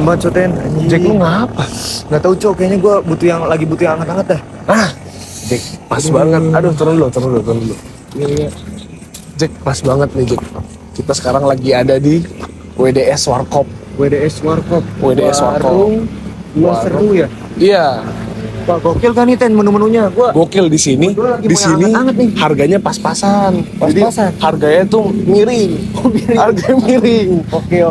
banget Coten. Jack, lu ngapa? Nggak tahu Cok, kayaknya gue lagi butuh yang hangat-hangat dah. Jack, pas banget. Aduh, turun dulu. Iya. Jack, pas banget nih, Jack. Kita sekarang lagi ada di WDS Warkop. WDS Warkop. Warung. Luar seru ya. Iya. Wah, gokil kan nih Ten menu-menunya. Gokil di sini. Di sini harganya pas-pasan. Jadi harganya tuh miring. Harganya miring. Oke.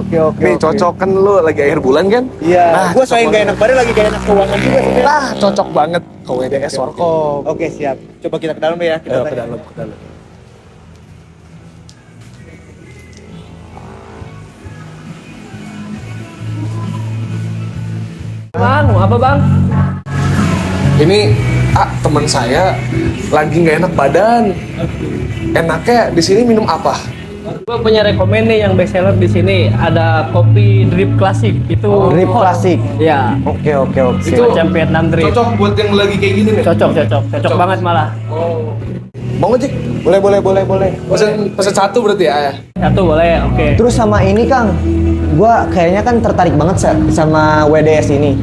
Nih cocok kan lu lagi akhir bulan kan? Iya. Nah, Gue selain gak enak badan lagi gak enak keuangan juga sih. Nah, cocok banget ke WDS Warkop. Oke, siap. Coba kita ke dalam ya. Kita Ayo tanya. ke dalam. Bang, mau apa bang? Ini teman saya lagi nggak enak badan. Enaknya di sini minum apa? Gue punya rekomen nih yang best seller di sini. Ada kopi drip klasik. Itu Drip hot. klasik? Iya. Oke. Itu macam Vietnam drip. Cocok buat yang lagi kayak gini nih. Cocok banget malah. Oh. Mau ngejek? Boleh. Pesan satu berarti ya? Satu boleh, oke. Terus sama ini Kang, gua kayaknya kan tertarik banget sama WDS ini.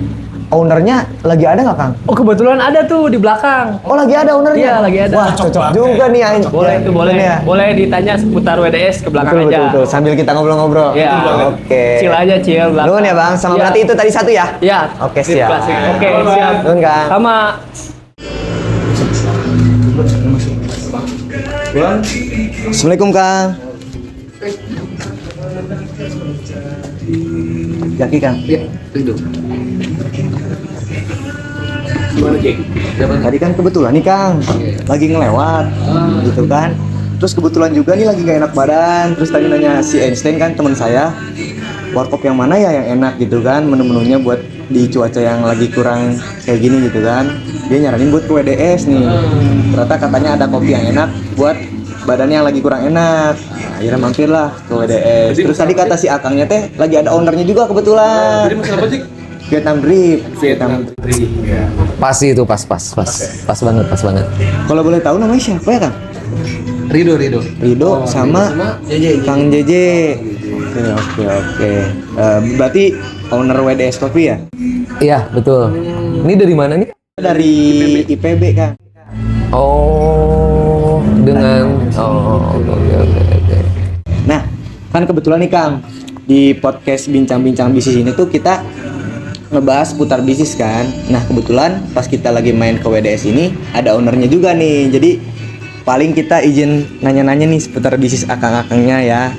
Ownernya lagi ada nggak Kang? Oh kebetulan ada tuh di belakang. Oh lagi ada ownernya? Iya lagi ada. Wah cocok juga nih Ain. Boleh itu boleh. Ya. Boleh ditanya seputar WDS ke belakang aja. Betul. Sambil kita ngobrol-ngobrol. Iya. Oke. Chill aja belakang. Nuhun ya Bang, sama Iya. berarti itu tadi satu ya? Iya. Oke, Drip siap. klasik. Oke siap. Nuhun Kang. Sama. Assalamualaikum Kang. Jaki Kang. Iya, itu. Gimana Jack? Tadi kan kebetulan nih Kang, lagi ngelewat, gitu kan. Terus kebetulan juga nih lagi gak enak badan. Terus tadi nanya si Einstein kan teman saya, warkop yang mana ya yang enak gitu kan, menu-menunya buat di cuaca yang lagi kurang kayak gini gitu kan. Dia nyaranin buat ke WDS nih. Ternyata katanya ada kopi yang enak buat badannya yang lagi kurang enak. Nah, akhirnya mampirlah ke WDS. Terus tadi kata si Akangnya teh lagi ada ownernya juga kebetulan. Jadi masalah apa Jack? Vietnam Drip. Pas itu pas banget. Kalau boleh tahu namanya siapa ya Kang? Rido. Rido sama Kang JJ. Oke. Berarti owner WDS Coffee ya? Iya betul. Ini dari mana nih? Dari IPB Kang. Oh dengan oke. Nah, kan kebetulan nih Kang, di podcast Bincang-Bincang Bisnis ini tuh kita ngebahas putar bisnis kan. Nah, kebetulan pas kita lagi main ke WDS ini ada ownernya juga nih. Jadi paling kita izin nanya-nanya nih seputar bisnis akang-akangnya ya.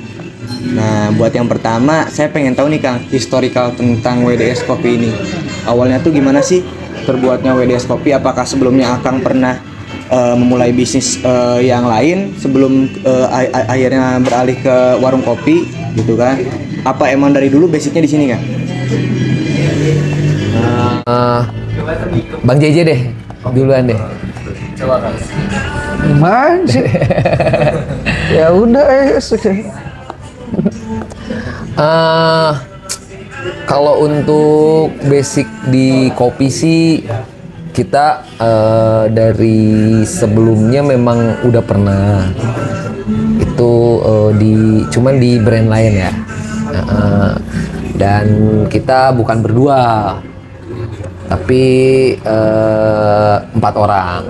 Nah, buat yang pertama, saya pengen tahu nih Kang, historical tentang WDS Kopi ini. Awalnya tuh gimana sih terbuatnya WDS Kopi? Apakah sebelumnya Akang pernah memulai bisnis yang lain sebelum akhirnya beralih ke warung kopi gitu kan? Apa emang dari dulu basicnya di sini Kang? Bang JJ deh duluan deh. Gimana sih? Ya udah Kalau untuk basic di kopi sih kita dari sebelumnya memang udah pernah itu cuman di brand lain ya. Dan kita bukan berdua tapi 4 orang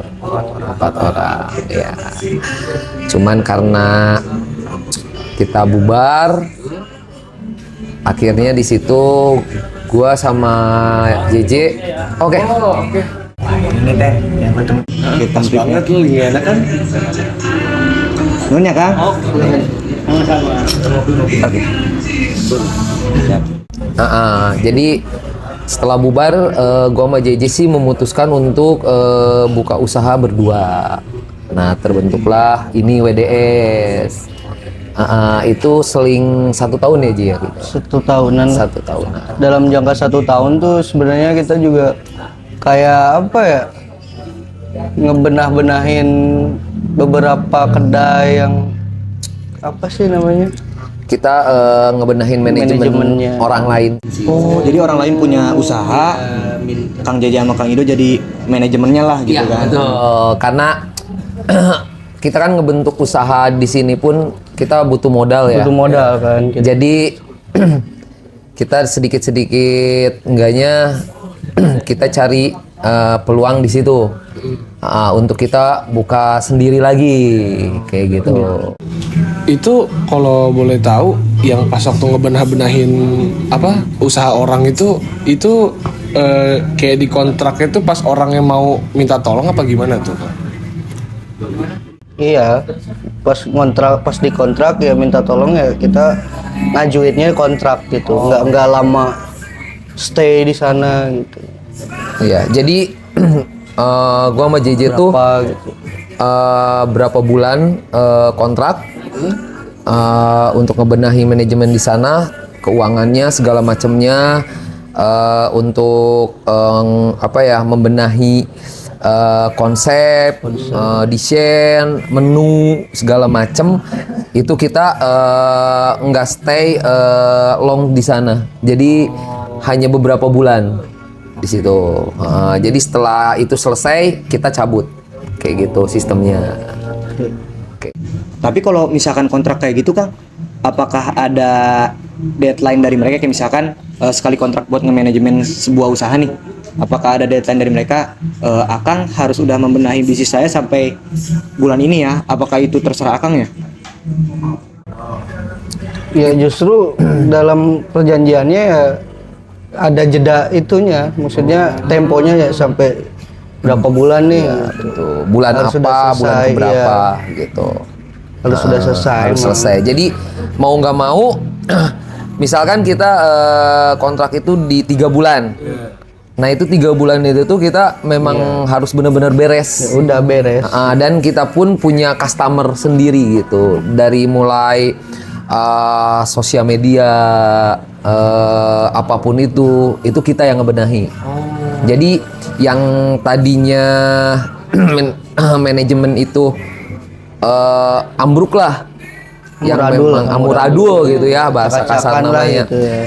ya. Cuman karena kita bubar akhirnya di situ gua sama JJ oke. Ini teh yang betul kita Banget lu lagi enak kan? Nun ya Kang? Oke. Siap. Jadi setelah bubar gua sama JJ sih memutuskan untuk buka usaha berdua. Nah terbentuklah ini WDS. Itu seling 1 tahun ya Ji ya? 1 tahunan. 1 tahunan. Dalam jangka 1 tahun tuh sebenarnya kita juga kayak apa ya, ngebenah-benahin beberapa kedai yang apa sih namanya? Kita ngebenahin manajemen Manajemennya. orang lain. Oh, jadi orang lain punya usaha, Kang JJ sama Kang Ido jadi manajemennya lah gitu kan? Karena kita kan ngebentuk usaha di sini pun kita butuh modal ya. Butuh modal kan. Jadi kita sedikit-sedikit enggaknya kita cari peluang di situ untuk kita buka sendiri lagi kayak gitu. Itu kalau boleh tahu yang pas waktu ngebenah-benahin apa usaha orang itu kayak di kontraknya itu pas orang yang mau minta tolong apa gimana tuh? Iya, pas di kontrak ya minta tolong ya kita ngajuinnya kontrak gitu, nggak lama stay di sana gitu. Iya, jadi gua sama JJ tuh Apa gitu. berapa bulan kontrak untuk ngebenahi manajemen di sana, keuangannya segala macamnya, untuk membenahi konsep, desain, menu segala macem itu kita nggak stay long di sana. Jadi hanya beberapa bulan di situ. Jadi setelah itu selesai kita cabut kayak gitu sistemnya. Oke. Tapi kalau misalkan kontrak kayak gitu Kang, apakah ada deadline dari mereka kayak misalkan sekali kontrak buat nge-manajemen sebuah usaha nih, apakah ada deadline dari mereka, Akang harus udah membenahi bisnis saya sampai bulan ini ya, apakah itu terserah Akang ya? Ya justru dalam perjanjiannya ya ada jeda itunya, maksudnya temponya ya sampai berapa bulan nih ya, Gitu. Bulan harus sudah apa, bulan selesai, berapa iya. gitu. Harus sudah selesai. Harus selesai. Jadi mau nggak mau, misalkan kita kontrak itu di 3 bulan. Nah itu 3 bulan itu tuh kita memang harus benar-benar beres. Ya udah beres. Dan kita pun punya customer sendiri gitu. Dari mulai sosial media, apapun itu kita yang ngebenahi. Jadi yang tadinya manajemen itu ambruk lah, yang memang amburadul gitu ya bahasa kasar Acak-acakan lah namanya. gitu ya.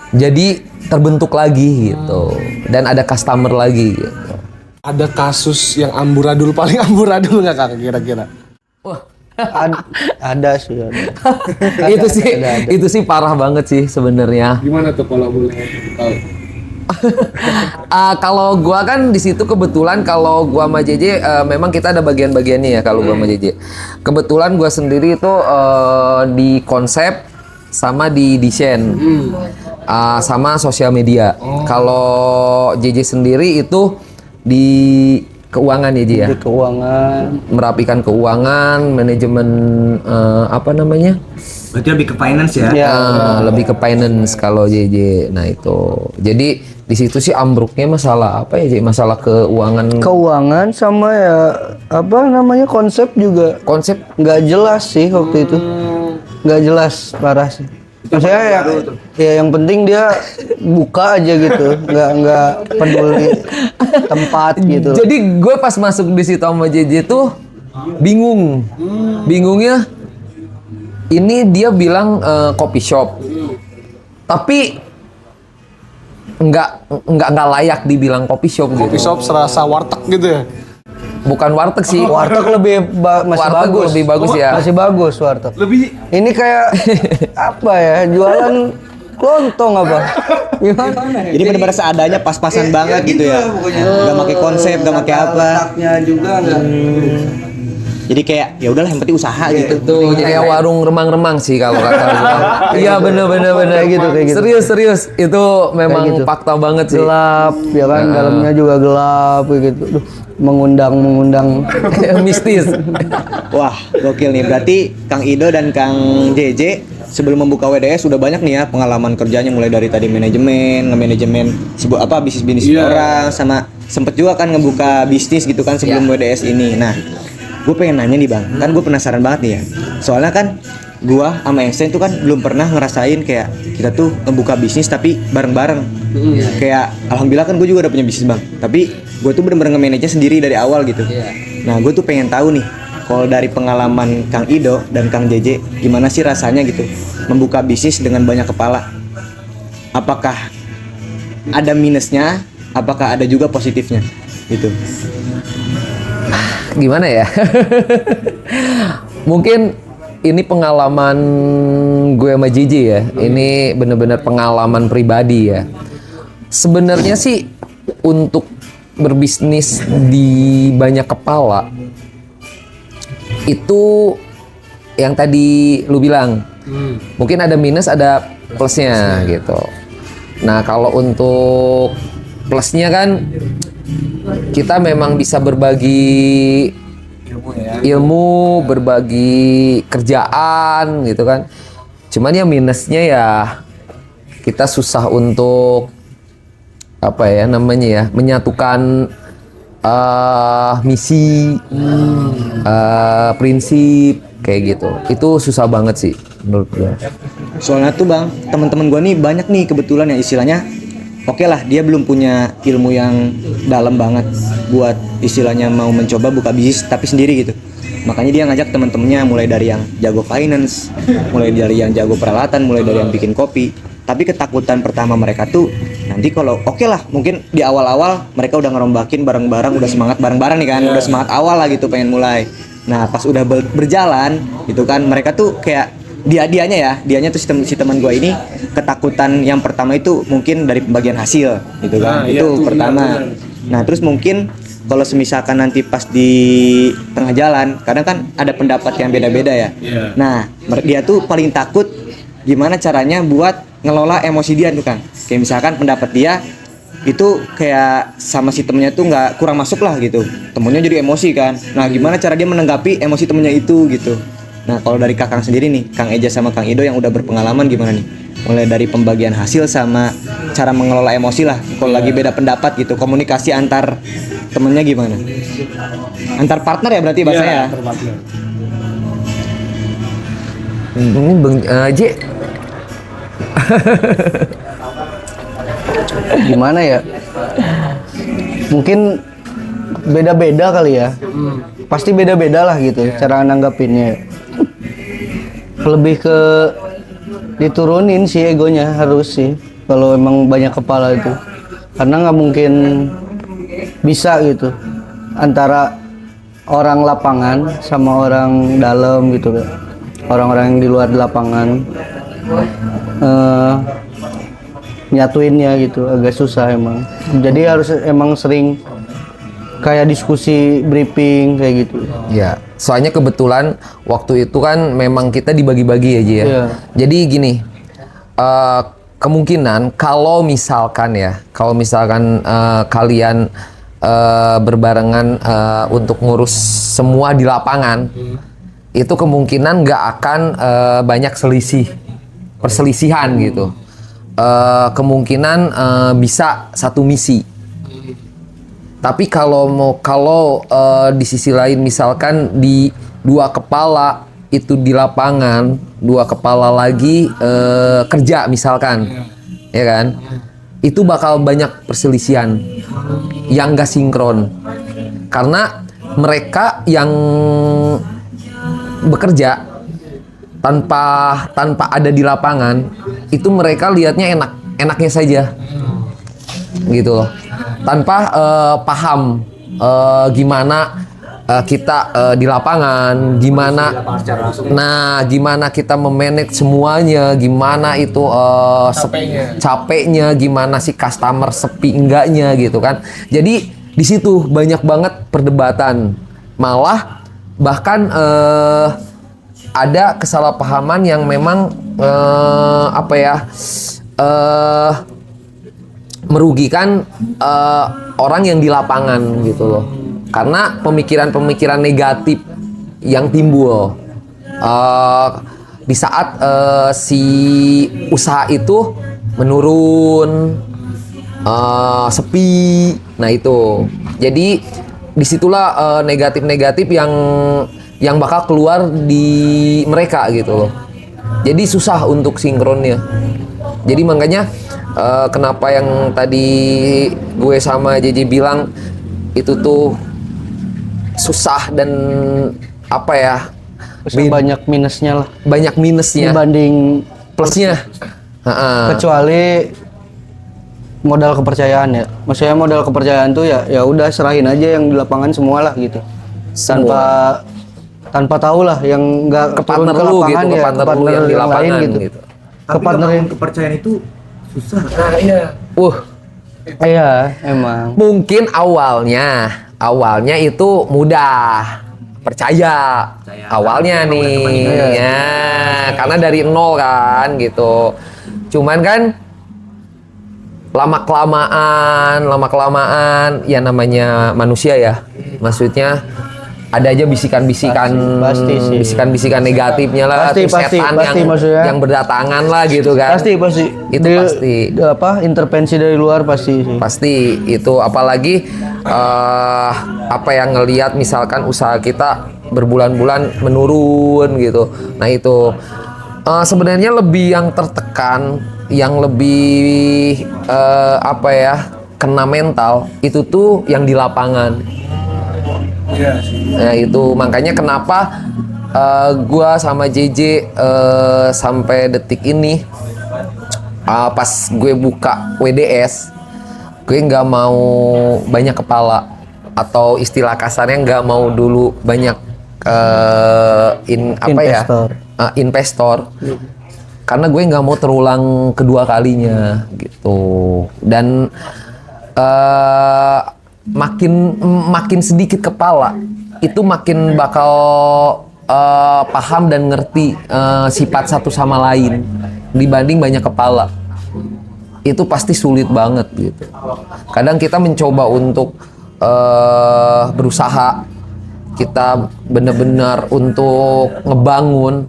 Jadi terbentuk lagi gitu dan ada customer lagi gitu. Ada kasus yang amburadul paling amburadul nggak Kang kira-kira? Ada sih. Itu sih parah banget sih sebenarnya. Gimana tuh kalau boleh tahu? Kalau gua kan di situ kebetulan kalau gua sama JJ memang kita ada bagian-bagiannya ya kalau gua sama JJ. Kebetulan gua sendiri itu di konsep sama di desain. Sama sosial media. Kalau JJ sendiri itu di keuangan ya Ji ya. Di keuangan. Merapikan keuangan, manajemen apa namanya? Berarti lebih ke finance ya? Ya. Lebih ke finance kalau JJ. Nah itu. Jadi di situ sih ambruknya masalah apa ya Ji? Masalah keuangan. Keuangan sama ya apa namanya konsep juga Konsep nggak jelas sih waktu itu. Nggak jelas parah sih. Maksudnya ya yang penting dia buka aja gitu, nggak peduli tempat gitu. Jadi gue pas masuk di situ sama JJ tuh bingung. Bingungnya ini dia bilang coffee shop. Tapi nggak layak dibilang coffee shop gitu. Coffee shop serasa warteg gitu ya? Bukan warteg sih. Warteg masih Warteg bagus. lebih bagus ya. Masih bagus warteg. Lebih Ini kayak apa ya? Jualan kelontong apa? Gimana? Jadi benar-benar seadanya pas-pasan banget gitu ya. Gak pakai konsep, gak pakai apa. Letaknya juga nggak. Jadi kayak ya udahlah yang penting usaha gitu. Tuh kayak warung remang-remang sih kalau kata gua. Iya bener. Kayak gitu. Serius itu memang gitu. fakta banget sih. Gelap ya kan, dalamnya juga gelap kayak gitu. Duh, mengundang. Mistis. Wah, gokil nih. Berarti Kang Ido dan Kang JJ sebelum membuka WDS sudah banyak nih ya pengalaman kerjanya, mulai dari tadi manajemen, nge-manajemen sebuah bisnis orang, sama sempet juga kan ngebuka bisnis gitu kan sebelum WDS ini. Nah, gue pengen nanya nih Bang, kan gue penasaran banget nih ya. Soalnya kan gue sama Einstein tuh kan belum pernah ngerasain kayak kita tuh ngebuka bisnis tapi bareng-bareng. Kayak alhamdulillah kan gue juga udah punya bisnis Bang, tapi gue tuh bener-bener nge-manage sendiri dari awal gitu. Nah gue tuh pengen tahu nih, kalau dari pengalaman Kang Ido dan Kang JJ, gimana sih rasanya gitu membuka bisnis dengan banyak kepala? Apakah ada minusnya? Apakah ada juga positifnya? Gitu. Gimana ya? Mungkin ini pengalaman gue sama JJ ya, ini bener-bener pengalaman pribadi ya. Sebenarnya sih untuk berbisnis di banyak kepala itu yang tadi lu bilang, mungkin ada minus ada plusnya gitu. Nah kalau untuk plusnya kan kita memang bisa berbagi ilmu, berbagi kerjaan gitu kan. Cuman ya minusnya ya kita susah untuk apa ya namanya ya, menyatukan misi, prinsip kayak gitu. Itu susah banget sih menurut gue. Soalnya tuh Bang, teman-teman gua nih banyak nih kebetulan yang istilahnya oke lah, dia belum punya ilmu yang dalam banget buat istilahnya mau mencoba buka bisnis tapi sendiri gitu. Makanya dia ngajak teman-temannya mulai dari yang jago finance, mulai dari yang jago peralatan, mulai dari yang bikin kopi. Tapi ketakutan pertama mereka tuh nanti kalau oke lah, mungkin di awal-awal mereka udah ngerombakin bareng-bareng, udah semangat bareng-bareng nih kan, udah semangat awal lah gitu pengen mulai. Nah pas udah berjalan gitu kan, mereka tuh kayak dianya tuh si teman gue ini ketakutan yang pertama itu mungkin dari pembagian hasil gitu kan, itu pertama. Nah terus mungkin kalau semisalkan nanti pas di tengah jalan, kadang kan ada pendapat yang beda-beda ya. Nah dia tuh paling takut gimana caranya buat ngelola emosi dia tuh kan. Kayak misalkan pendapat dia itu kayak sama si temennya tuh nggak kurang masuk lah gitu, temennya jadi emosi kan. Nah gimana cara dia menanggapi emosi temennya itu gitu. Nah kalau dari Kakang sendiri nih, Kang Eja sama Kang Ido yang udah berpengalaman gimana nih? Mulai dari pembagian hasil sama cara mengelola emosi lah. Kalau lagi beda pendapat gitu, komunikasi antar temennya gimana? Antar partner ya berarti bahasanya. Ini Bang J. Gimana ya? Mungkin beda-beda kali ya. Pasti beda-beda lah gitu cara nanggapinnya. Lebih ke diturunin sih egonya harus sih kalau emang banyak kepala itu. Karena nggak mungkin bisa gitu antara orang lapangan sama orang dalam gitu kan. Orang-orang yang di luar lapangan nyatuinnya gitu agak susah emang. Jadi harus emang sering kayak diskusi briefing kayak gitu. Ya, soalnya kebetulan waktu itu kan memang kita dibagi-bagi aja ya. Iya. Jadi gini, kemungkinan kalau misalkan kalian berbarengan untuk ngurus semua di lapangan, itu kemungkinan nggak akan banyak perselisihan gitu. Kemungkinan bisa satu misi. Tapi kalau di sisi lain misalkan di dua kepala itu di lapangan, dua kepala lagi kerja misalkan, ya kan? Itu bakal banyak perselisihan yang gak sinkron. Karena mereka yang bekerja tanpa ada di lapangan itu mereka lihatnya enaknya saja gitu loh, tanpa paham gimana kita di lapangan, gimana kita memanage semuanya, gimana itu capeknya, gimana si customer sepi enggaknya gitu kan. Jadi di situ banyak banget perdebatan, malah bahkan ada kesalahpahaman yang memang merugikan orang yang di lapangan gitu loh, karena pemikiran-pemikiran negatif yang timbul di saat si usaha itu menurun, sepi. Nah itu jadi disitulah negatif-negatif yang bakal keluar di mereka gitu loh. Jadi susah untuk sinkronnya. Jadi makanya kenapa yang tadi gue sama JJ bilang itu tuh susah dan banyak minusnya lah. Banyak minusnya Dibanding plusnya. kecuali modal kepercayaan ya. Maksudnya modal kepercayaan tuh ya udah serahin aja yang di lapangan semua lah gitu. Tanpa tanpa tahu lah yang nggak Ke turun partner ke lu lapangan gitu, ke ya, partner lu yang di lain lapangan gitu. gitu. Ke partner yang kepercayaan itu susah. iya emang. Mungkin awalnya itu mudah percaya awalnya nih ya, karena dari nol kan gitu. Cuman kan lama kelamaan ya namanya manusia ya, maksudnya ada aja bisikan-bisikan Pasti sih. bisikan-bisikan negatifnya lah, Pasti, tuh pasti, setan pasti, yang maksudnya. yang berdatangan lah gitu kan. Pasti Itu pasti. apa intervensi dari luar pasti sih. Pasti itu, apalagi apa yang ngelihat misalkan usaha kita berbulan-bulan menurun gitu. Nah itu sebenarnya lebih yang tertekan, yang lebih apa ya, kena mental itu tuh yang di lapangan. Nah itu makanya kenapa gua sama JJ sampai detik ini pas gue buka WDS, gue nggak mau banyak kepala, atau istilah kasarnya nggak mau dulu banyak Investor. investor, karena gue nggak mau terulang kedua kalinya gitu. Dan makin sedikit kepala itu makin bakal paham dan ngerti sifat satu sama lain dibanding banyak kepala. Itu pasti sulit banget gitu. Kadang kita mencoba untuk berusaha, kita benar-benar untuk ngebangun,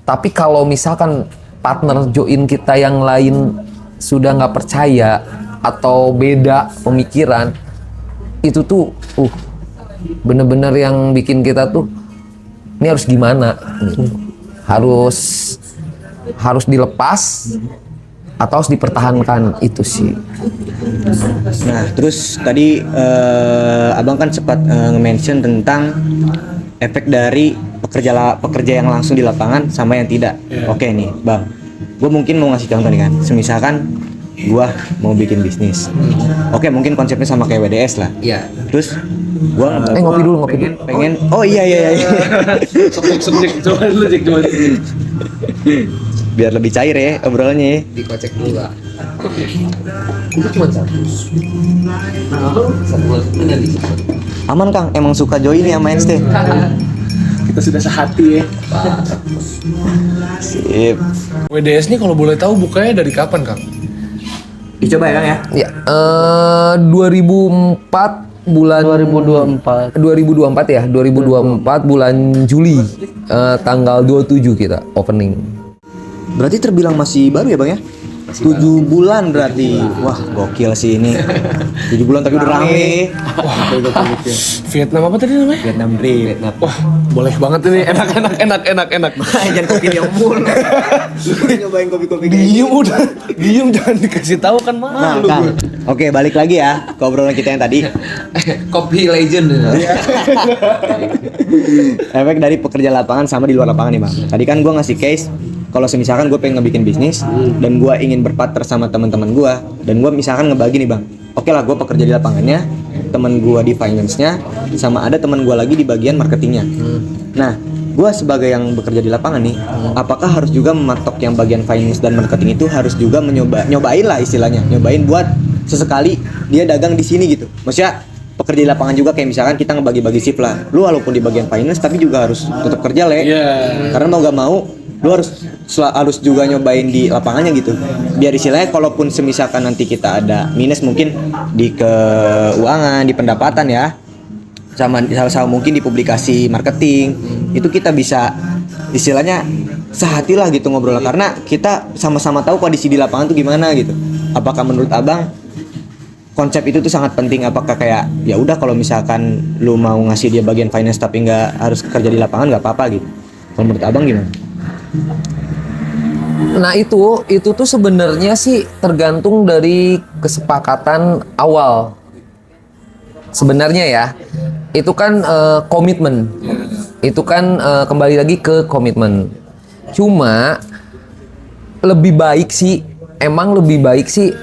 tapi kalau misalkan partner join kita yang lain sudah nggak percaya atau beda pemikiran, itu tuh bener-bener yang bikin kita tuh ini harus gimana gitu. Harus dilepas atau harus dipertahankan, itu sih. Nah, terus tadi abang kan sempat nge-mention tentang efek dari pekerja yang langsung di lapangan sama yang tidak. Oke nih bang, gue mungkin mau ngasih contoh nih kan, semisalkan gue mau bikin bisnis. Oke, mungkin konsepnya sama kayak WDS lah. Iya. Terus gue Ngopi dulu. pengen oh iya Coba dulu cek, coba. biar lebih cair ya obrolannya ya. Dikocek dulu lah. Itu cuma satu bulan ini. Aman Kang, emang suka join ya main stay. Kita sudah sehati ya. Sip. WDS nih kalau boleh tahu bukanya dari kapan, Kang? Dicoba ya Kang ya. Ya, 2004 bulan 2024. 2024 ya, 2024 bulan Juli, tanggal 27 kita opening. Berarti terbilang masih baru ya Bang ya? 7 bulan berarti. Wah, gokil sih ini. 7 bulan tapi udah rame. Wah, Vietnam apa tadi namanya? Vietnam Drip. Wah, boleh banget ini. Enak. Jangan kopi dia mul. Nyobain kopi-kopi Diem jangan dikasih tahu kan Nah, malu. Kang. Oke, balik lagi ya ke obrolan kita yang tadi. Kopi legend. Efek dari pekerja lapangan sama di luar lapangan nih Bang. Tadi kan gue ngasih case kalau misalkan gue pengen ngebikin bisnis dan gue ingin berpartner sama teman-teman gue, dan gue misalkan ngebagi nih Bang. Oke lah, gue pekerja di lapangannya, teman gue di finance-nya, sama ada teman gue lagi di bagian marketingnya. Nah, gue sebagai yang bekerja di lapangan nih, apakah harus juga mematok yang bagian finance dan marketing itu harus juga nyobain lah istilahnya, nyobain buat sesekali dia dagang di sini gitu. Maksudnya pekerja di lapangan juga, kayak misalkan kita ngebagi-bagi shift lah. Lu walaupun di bagian finance tapi juga harus tetap kerja karena mau gak mau lu harus juga nyobain di lapangannya gitu. Biar istilahnya kalaupun semisalkan nanti kita ada minus mungkin di keuangan, di pendapatan ya, sama mungkin di publikasi marketing, itu kita bisa istilahnya sehati lah gitu ngobrol, karena kita sama-sama tahu kondisi di lapangan tuh gimana gitu. Apakah menurut abang konsep itu tuh sangat penting? Apakah kayak ya udah kalau misalkan lu mau ngasih dia bagian finance tapi nggak harus kerja di lapangan nggak apa-apa gitu? Kalau menurut abang gimana? Nah itu tuh sebenarnya sih tergantung dari kesepakatan awal. Sebenarnya ya, itu kan komitmen. Itu kan kembali lagi ke komitmen. Cuma lebih baik sih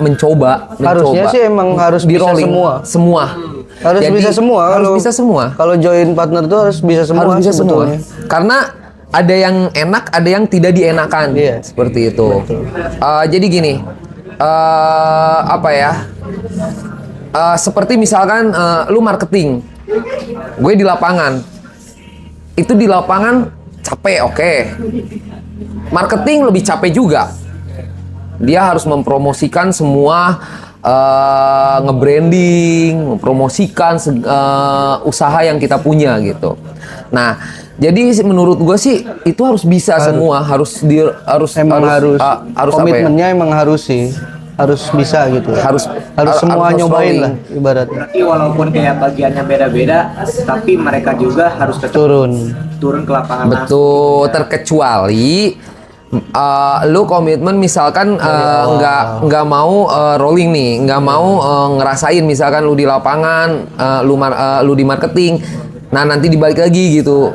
mencoba. Harusnya sih emang harus di bisa rolling semua. Harus bisa semua. Harus Kalau- bisa semua. Kalau join partner tuh harus bisa semua. Harus bisa semua. sebetulnya. Karena ada yang enak, ada yang tidak dienakan. Iya. Seperti itu. Jadi gini, apa ya? Seperti misalkan lu marketing, gue di lapangan. Itu di lapangan capek, oke. Marketing lebih capek juga. Dia harus mempromosikan semua, nge-branding, mempromosikan usaha yang kita punya gitu. Nah, jadi menurut gue sih itu harus bisa semua, harus Emang harus harus apa ya? komitmennya emang harus sih. Harus bisa gitu. Harus semua harus nyobain rolling. lah ibaratnya. Berarti walaupun kayak bagiannya beda-beda, tapi mereka juga harus tetap turun ke lapangan langsung. Betul, terkecuali lu komitmen misalkan nggak mau rolling nih, nggak mau ngerasain misalkan lu di lapangan, lu di marketing, nah nanti dibalik lagi gitu.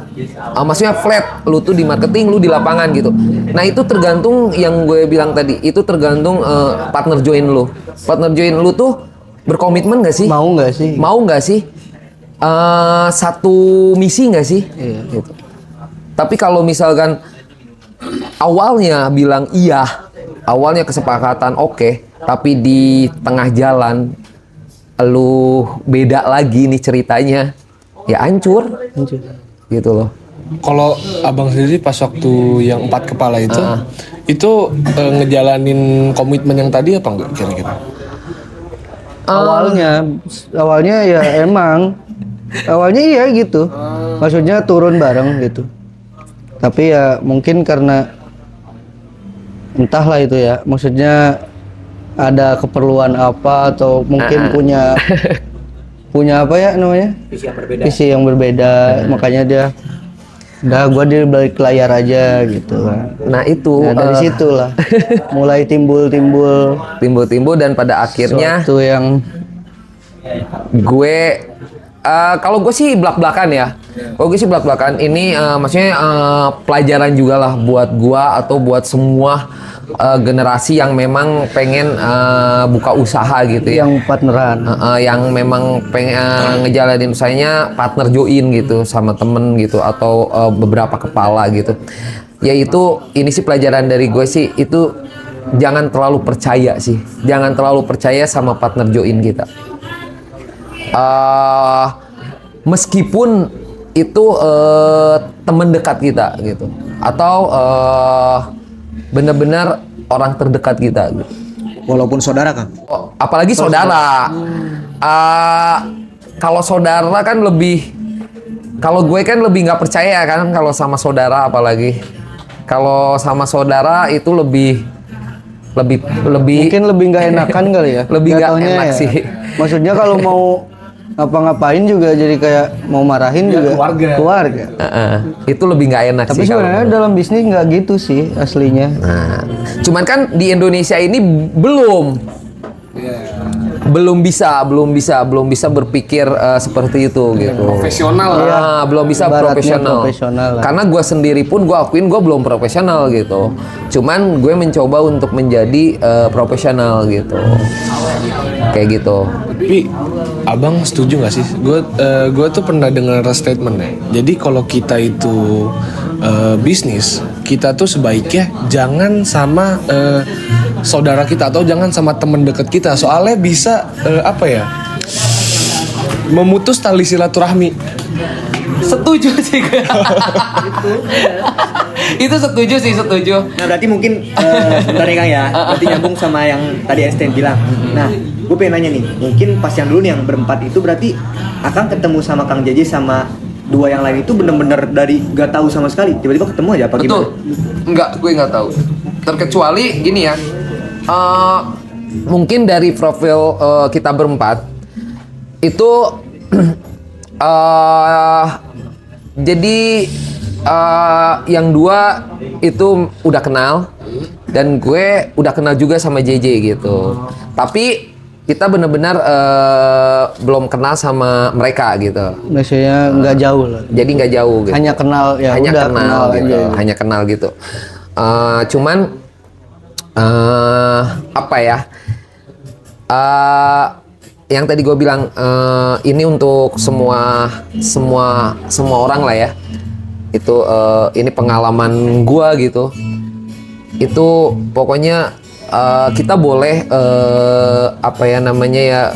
Maksudnya flat, lu tuh di marketing, lu di lapangan gitu. Nah itu tergantung yang gue bilang tadi, itu tergantung partner join lu. Partner join lu tuh berkomitmen nggak sih? Mau nggak sih? Mau nggak sih? Satu misi nggak sih? Iya. Gitu. Tapi kalau misalkan awalnya bilang iya, awalnya kesepakatan oke, tapi di tengah jalan lu beda lagi nih ceritanya, ya hancur. Gitu loh. Kalau abang sendiri pas waktu yang 4 kepala itu ngejalanin komitmen yang tadi apa enggak kira-kira? Awalnya ya emang awalnya iya gitu. Maksudnya turun bareng gitu. Tapi ya mungkin karena entahlah itu ya. Maksudnya ada keperluan apa atau mungkin punya apa ya namanya? Visi yang berbeda. Makanya dia udah gua di balik layar aja gitu kan. Nah itu Nah, dari situlah mulai timbul-timbul dan pada akhirnya sesuatu yang gue kalau gue sih belak-belakan ya. Kalau gue sih belak-belakan. Ini maksudnya pelajaran juga lah buat gue atau buat semua generasi yang memang pengen buka usaha gitu ya. yang partneran. Yang memang pengen ngejalanin usahanya partner join gitu sama temen gitu atau beberapa kepala gitu. Yaitu ini sih pelajaran dari gue sih itu jangan terlalu percaya sih. Jangan terlalu percaya sama partner join kita. Meskipun itu teman dekat kita gitu atau benar-benar orang terdekat kita gitu. Walaupun saudara kan. Apalagi saudara. Kalau saudara kan lebih, kalau gue kan lebih nggak percaya kan kalau sama saudara, apalagi kalau sama saudara itu lebih Mungkin lebih nggak enakan kali ya. Lebih nggak Jatuhnya enak sih. Maksudnya kalau mau ngapa-ngapain juga jadi kayak mau marahin juga keluarga. itu lebih nggak enak Tapi sih kalau sebenarnya dalam bisnis nggak gitu sih aslinya. Nah, cuman kan di Indonesia ini belum bisa berpikir seperti itu gitu. Profesional Belum bisa Ibaratnya profesional. profesional lah. Karena gue sendiri pun gue akuin gue belum profesional gitu. Cuman gue mencoba untuk menjadi profesional gitu. Kayak gitu. Tapi abang setuju nggak sih? Gue tuh pernah dengar statement ya. Jadi kalau kita itu bisnis, kita tuh sebaiknya jangan sama saudara kita atau jangan sama teman dekat kita. Soalnya bisa apa ya? Memutus tali silaturahmi. Setuju sih gue. Itu setuju. Nah berarti mungkin sebentar nih Kang ya. Berarti nyambung sama yang tadi Einstein bilang. Nah, gue pengen nanya nih. Mungkin pas yang dulu nih yang berempat itu berarti Akang ketemu sama Kang JJ sama dua yang lain itu bener-bener dari gak tahu sama sekali. Tiba-tiba ketemu aja apa Betul. gimana? Enggak, gue nggak tahu. Terkecuali gini ya. Mungkin dari profil kita berempat itu jadi yang dua itu udah kenal dan gue udah kenal juga sama JJ gitu. Tapi kita benar-benar belum kenal sama mereka gitu. Maksudnya nggak jauh lah. Jadi nggak jauh gitu. Hanya kenal ya hanya udah kenal gitu. aja. Hanya kenal gitu. Cuman apa ya? yang tadi gue bilang ini untuk semua orang lah ya. Itu ini pengalaman gue gitu. Itu pokoknya kita boleh apa ya namanya ya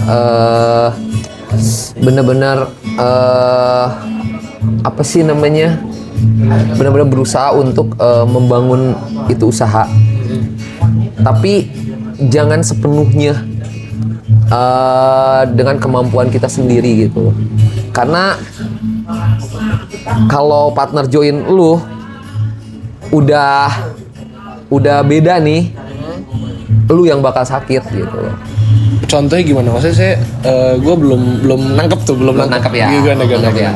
benar-benar apa sih namanya benar-benar berusaha untuk membangun itu usaha. Tapi jangan sepenuhnya dengan kemampuan kita sendiri gitu. Karena kalau partner join lu udah beda nih, lu yang bakal sakit gitu. Contohnya gimana? Maksudnya saya gue belum nangkep tuh, belum Nangkep ya. Gimana? Ya.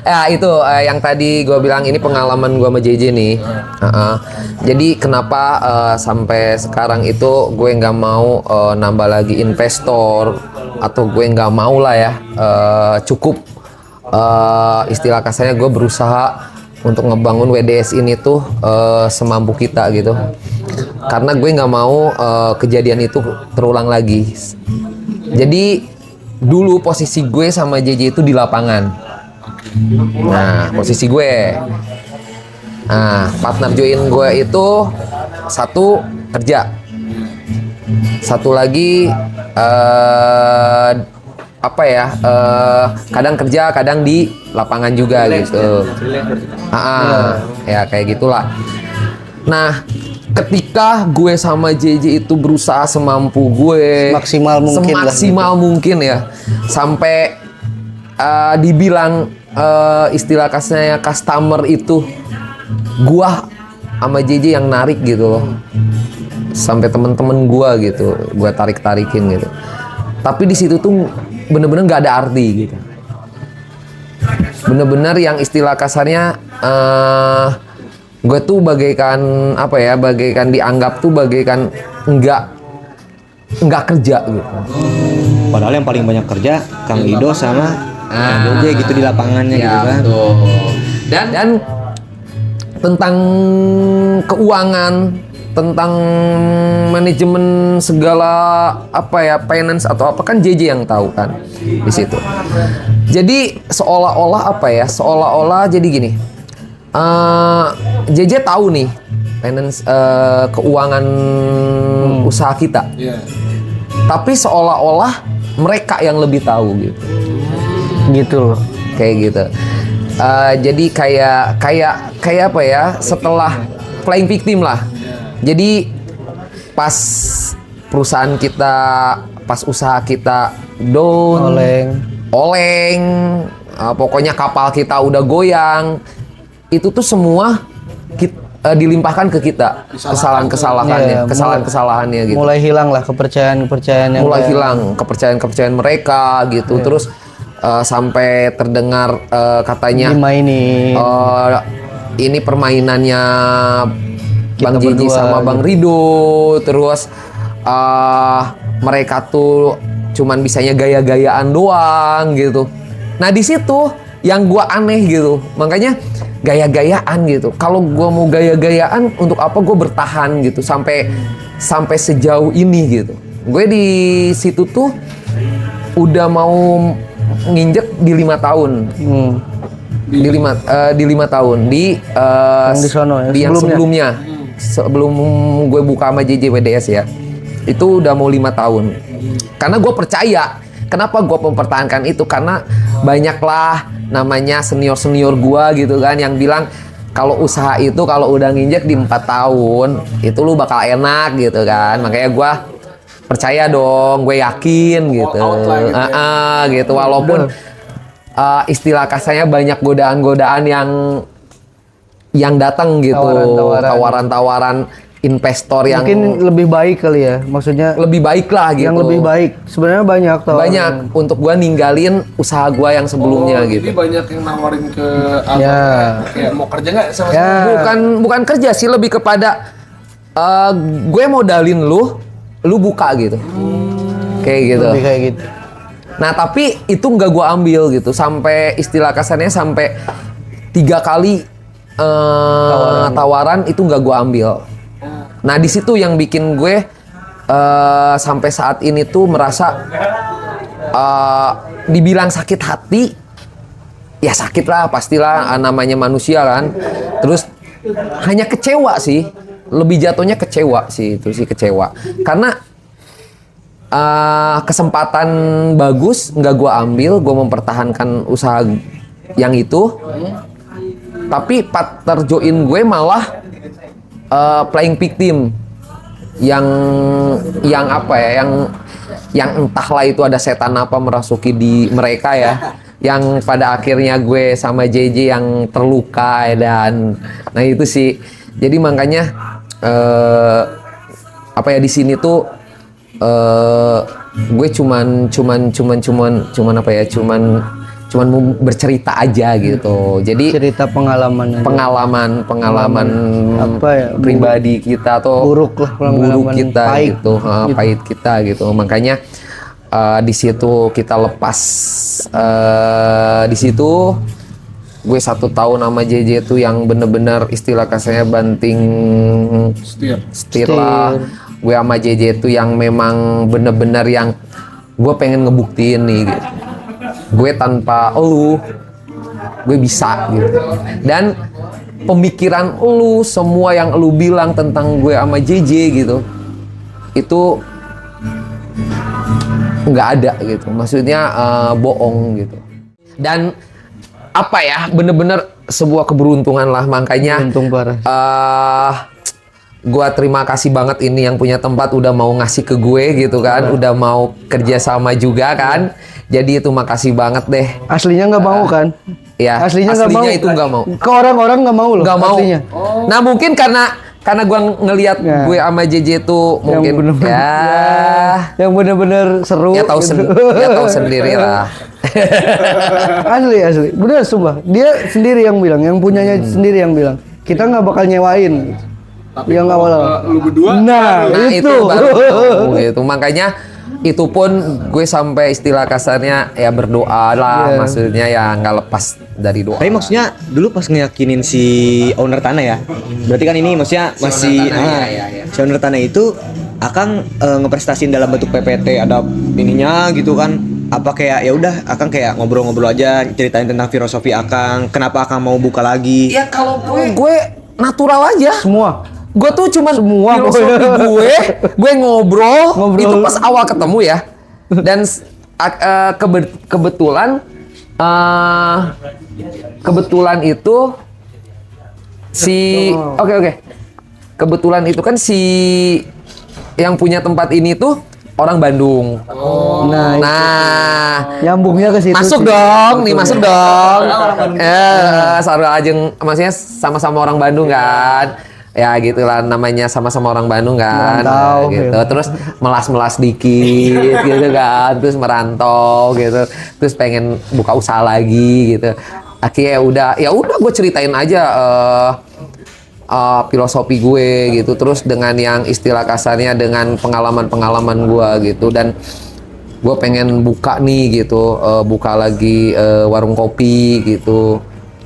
Ya itu yang tadi gue bilang ini pengalaman gue sama JJ nih. Jadi kenapa sampai sekarang itu gue nggak mau nambah lagi investor atau gue nggak mau lah ya cukup istilah kasarnya gue berusaha untuk ngebangun WDS ini tuh semampu kita gitu. Karena gue nggak mau kejadian itu terulang lagi. Jadi dulu posisi gue sama JJ itu di lapangan. Nah, posisi gue. Nah, partner join gue itu satu kerja. Satu lagi apa ya? Kadang kerja, kadang di lapangan juga gitu. Ya kayak gitulah. Nah, ketika gue sama JJ itu berusaha semampu gue, semaksimal mungkin ya, sampai dibilang istilah kasarnya customer itu gua sama JJ yang narik gitu loh, sampai temen-temen gua gitu, gua tarik-tarikin gitu. Tapi di situ tuh bener-bener nggak ada arti gitu, bener-bener yang istilah kasarnya gue tuh bagaikan apa ya, bagaikan dianggap tuh bagaikan nggak kerja gitu. Padahal yang paling banyak kerja Kang Ido sama Kang JJ gitu di lapangannya gitu kan. Dan tentang keuangan, tentang manajemen segala apa ya, finance atau apa kan JJ yang tahu kan di situ. Jadi seolah-olah apa ya, seolah-olah jadi gini. JJ tahu nih finance keuangan usaha kita. Tapi seolah-olah mereka yang lebih tahu gitu. Gitu loh. Kayak gitu. Jadi kayak apa ya? Setelah playing victim lah. Jadi pas perusahaan kita, pas usaha kita down, oleng, pokoknya kapal kita udah goyang. Itu tuh semua dilimpahkan ke kita, kesalahan-kesalahannya gitu. Mulai hilang lah kepercayaan kepercayaan mereka gitu. Terus sampai terdengar katanya dimainin. Ini permainannya Bang Kita Jiji berdua sama Bang Rido. Terus mereka tuh cuman bisanya gaya-gayaan doang gitu. Nah di situ yang gua aneh gitu, makanya gaya-gayaan gitu. Kalau gua mau gaya-gayaan, untuk apa gua bertahan gitu sampai sejauh ini gitu. Gue di situ tuh udah mau nginjek di 5 tahun. Di 5 tahun di sono, di yang sebelumnya. Sebelum gue buka sama JJ WDS ya. Itu udah mau 5 tahun. Karena gue percaya. Kenapa gue mempertahankan itu? Karena banyaklah namanya senior-senior gue gitu kan yang bilang kalau usaha itu kalau udah nginjek di 4 tahun itu lu bakal enak gitu kan. Makanya gue percaya dong, gue yakin gitu. Gitu walaupun istilah kasarnya banyak godaan-godaan yang datang gitu, tawaran-tawaran investor yang mungkin lebih baik kali ya, maksudnya lebih baik lah gitu. Yang lebih baik sebenarnya banyak tawaran. Banyak untuk gua ninggalin usaha gua yang sebelumnya gitu. Jadi banyak yang nawarin ke kayak mau kerja nggak sama bukan kerja sih, lebih kepada gue modalin lu buka gitu. Kayak gitu. Lebih kayak gitu. Nah tapi itu nggak gue ambil gitu, sampai istilah kasarnya sampai 3 kali tawaran itu nggak gue ambil. Nah di situ yang bikin gue sampai saat ini tuh merasa dibilang sakit hati, ya sakit lah pastilah, namanya manusia kan. Terus hanya kecewa sih, lebih jatuhnya kecewa sih, itu sih kecewa karena kesempatan bagus nggak gue ambil, gue mempertahankan usaha yang itu, tapi partner join gue malah playing victim yang apa ya, yang entahlah itu ada setan apa merasuki di mereka ya, yang pada akhirnya gue sama JJ yang terluka ya, dan nah itu sih, jadi makanya apa ya, di sini tuh gue cuman apa ya, cuman mau bercerita aja gitu. Jadi Cerita pengalaman aja. pengalaman apa ya, pribadi kita atau buruk lah, pengalaman kita pahit. gitu, pahit kita gitu. Makanya di situ kita lepas, di situ gue 1 tahun sama JJ tuh yang bener-bener istilah kasarnya banting setir lah. Gue sama JJ tuh yang memang bener-bener yang gue pengen ngebuktiin nih gitu. Gue tanpa elu, gue bisa gitu. Dan pemikiran elu, semua yang elu bilang tentang gue sama JJ gitu, itu nggak ada gitu. Maksudnya bohong gitu. Dan apa ya, bener-bener sebuah keberuntungan lah, makanya Untung parah. gua terima kasih banget ini yang punya tempat udah mau ngasih ke gue gitu kan, udah mau kerja sama juga kan. Jadi itu makasih banget deh. Aslinya nggak mau kan? Ya, Aslinya nggak mau. itu nggak mau. Ke orang-orang nggak mau loh. Nggak mau. Aslinya. Nah mungkin karena gua ngelihat Ya. gue sama JJ tuh mungkin bener-bener, yang bener-bener seru. ya tahu gitu. ya tahu sendiri lah. asli. Bener sumpah. Dia sendiri yang bilang, yang punyanya sendiri yang bilang. Kita nggak bakal nyewain. Yang awal. Lu berdua Nah, Nah itu. itu baru tahu gitu. Makanya itu pun gue sampai istilah kasarnya ya berdoa lah, Iya. maksudnya ya nggak lepas dari doa. Tapi maksudnya dulu pas ngeyakinin si owner tanah ya, berarti kan ini maksudnya masih si owner tanah itu Akang ngeprestasin dalam bentuk PPT, ada ininya gitu kan? Apa kayak ya udah Akang kayak ngobrol-ngobrol aja, ceritain tentang filosofi Akang, kenapa Akang mau buka lagi? Ya kalau gue natural aja. Semua. Gue tuh cuman Semua filosofi gue ngobrol itu pas awal ketemu ya. Dan kebetulan itu si oke. Kebetulan itu kan si yang punya tempat ini tuh orang Bandung. Nah, Nyambungnya ke situ. masuk sih. dong, nih masuk dong. Sarua Ajeng, maksudnya sama-sama orang Bandung kan. Ya gitulah namanya, sama-sama orang Bandung kan. Merantau, Gitu. gitu. Terus melas-melas dikit gitu kan. Terus merantau gitu. Terus pengen buka usaha lagi gitu. Akhirnya ya udah gue ceritain aja filosofi gue gitu. Terus dengan yang istilah kasarnya dengan pengalaman-pengalaman gue gitu. Dan gue pengen buka nih gitu, buka lagi warung kopi gitu.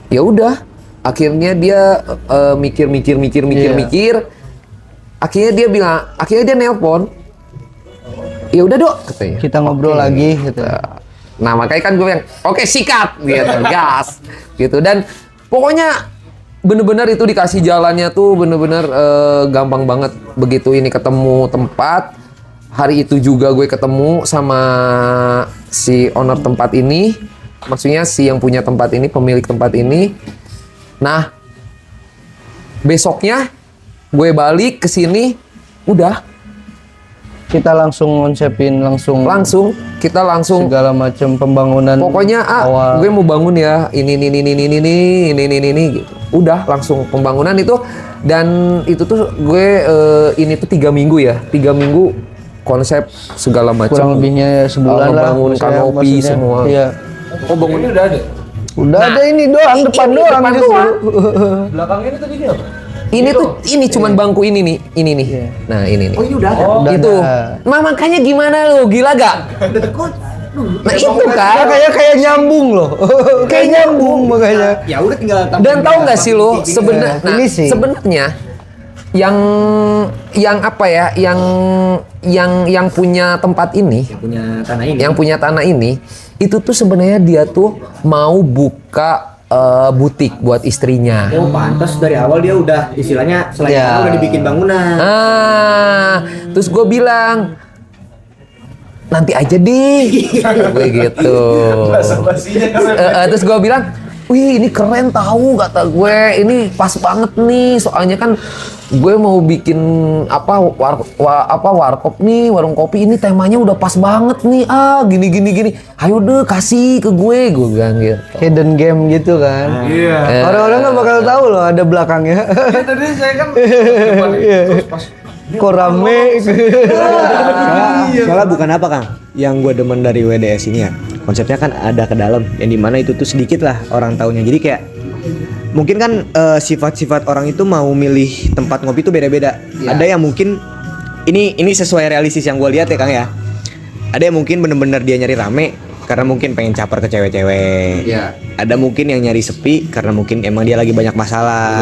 Ya udah, akhirnya dia mikir. Akhirnya dia nelpon. Ya udah Dok, katanya. Kita ngobrol lagi gitu. Nah makanya kan gue bilang, oke sikat gitu, gas gitu. Dan pokoknya bener-bener itu dikasih jalannya tuh bener-bener gampang banget. Begitu ini ketemu tempat, hari itu juga gue ketemu sama si owner tempat ini, maksudnya si yang punya tempat ini, pemilik tempat ini. Nah besoknya gue balik ke sini, udah Kita langsung ngonsepin langsung kita langsung segala macam pembangunan. pokoknya awal. gue mau bangun ya ini gitu. Udah langsung pembangunan itu. Dan itu tuh gue ini tuh 3 minggu ya, 3 minggu konsep segala macam. kurang lebihnya ya sebulan lah. Membangun maksudnya- kanopi maksudnya. semua. Iya. Oh bangunnya udah ada. Udah ada ini doang, depan doang depan justru. Belakangnya itu tadi dia apa? Ini cuman bangku ini nih. Iya. Nah ini nih. Oh ini udah ada. Udah Itu. ada. Nah makanya gimana lu, gila gak? Nah itu Ya, kan. kayak nyambung loh. Kayak nyambung makanya. Ya udah tinggal Dan tahu nggak sih lo sebenarnya Ini sih. sebenarnya yang apa ya, yang yang punya tempat ini, yang punya tanah ini, itu tuh sebenarnya dia tuh mau buka butik buat istrinya. Oh, pantas dari awal dia udah istilahnya selain Ya. udah dibikin bangunan. Terus gue bilang nanti aja deh, gue gitu. Terus gue bilang, wih ini keren tahu kata gue, ini pas banget nih, soalnya kan gue mau bikin warkop nih, warung kopi ini temanya udah pas banget nih, gini, ayo deh kasih ke gue bilang gitu. Hidden game gitu kan. Orang-orang nggak bakal tahu loh ada belakangnya. Tadi saya kan Kok rame. Soalnya bukan apa Kang, yang gue demen dari WDS ini ya, konsepnya kan ada ke dalam, yang dimana itu tuh sedikit lah orang taunya. Jadi kayak mungkin kan sifat-sifat orang itu mau milih tempat ngopi itu beda-beda. Ada yang mungkin ini sesuai realistis yang gue lihat ya Kang ya. Ada yang mungkin bener-bener dia nyari rame karena mungkin pengen caper ke cewek-cewek. Ada mungkin yang nyari sepi karena mungkin emang dia lagi banyak masalah,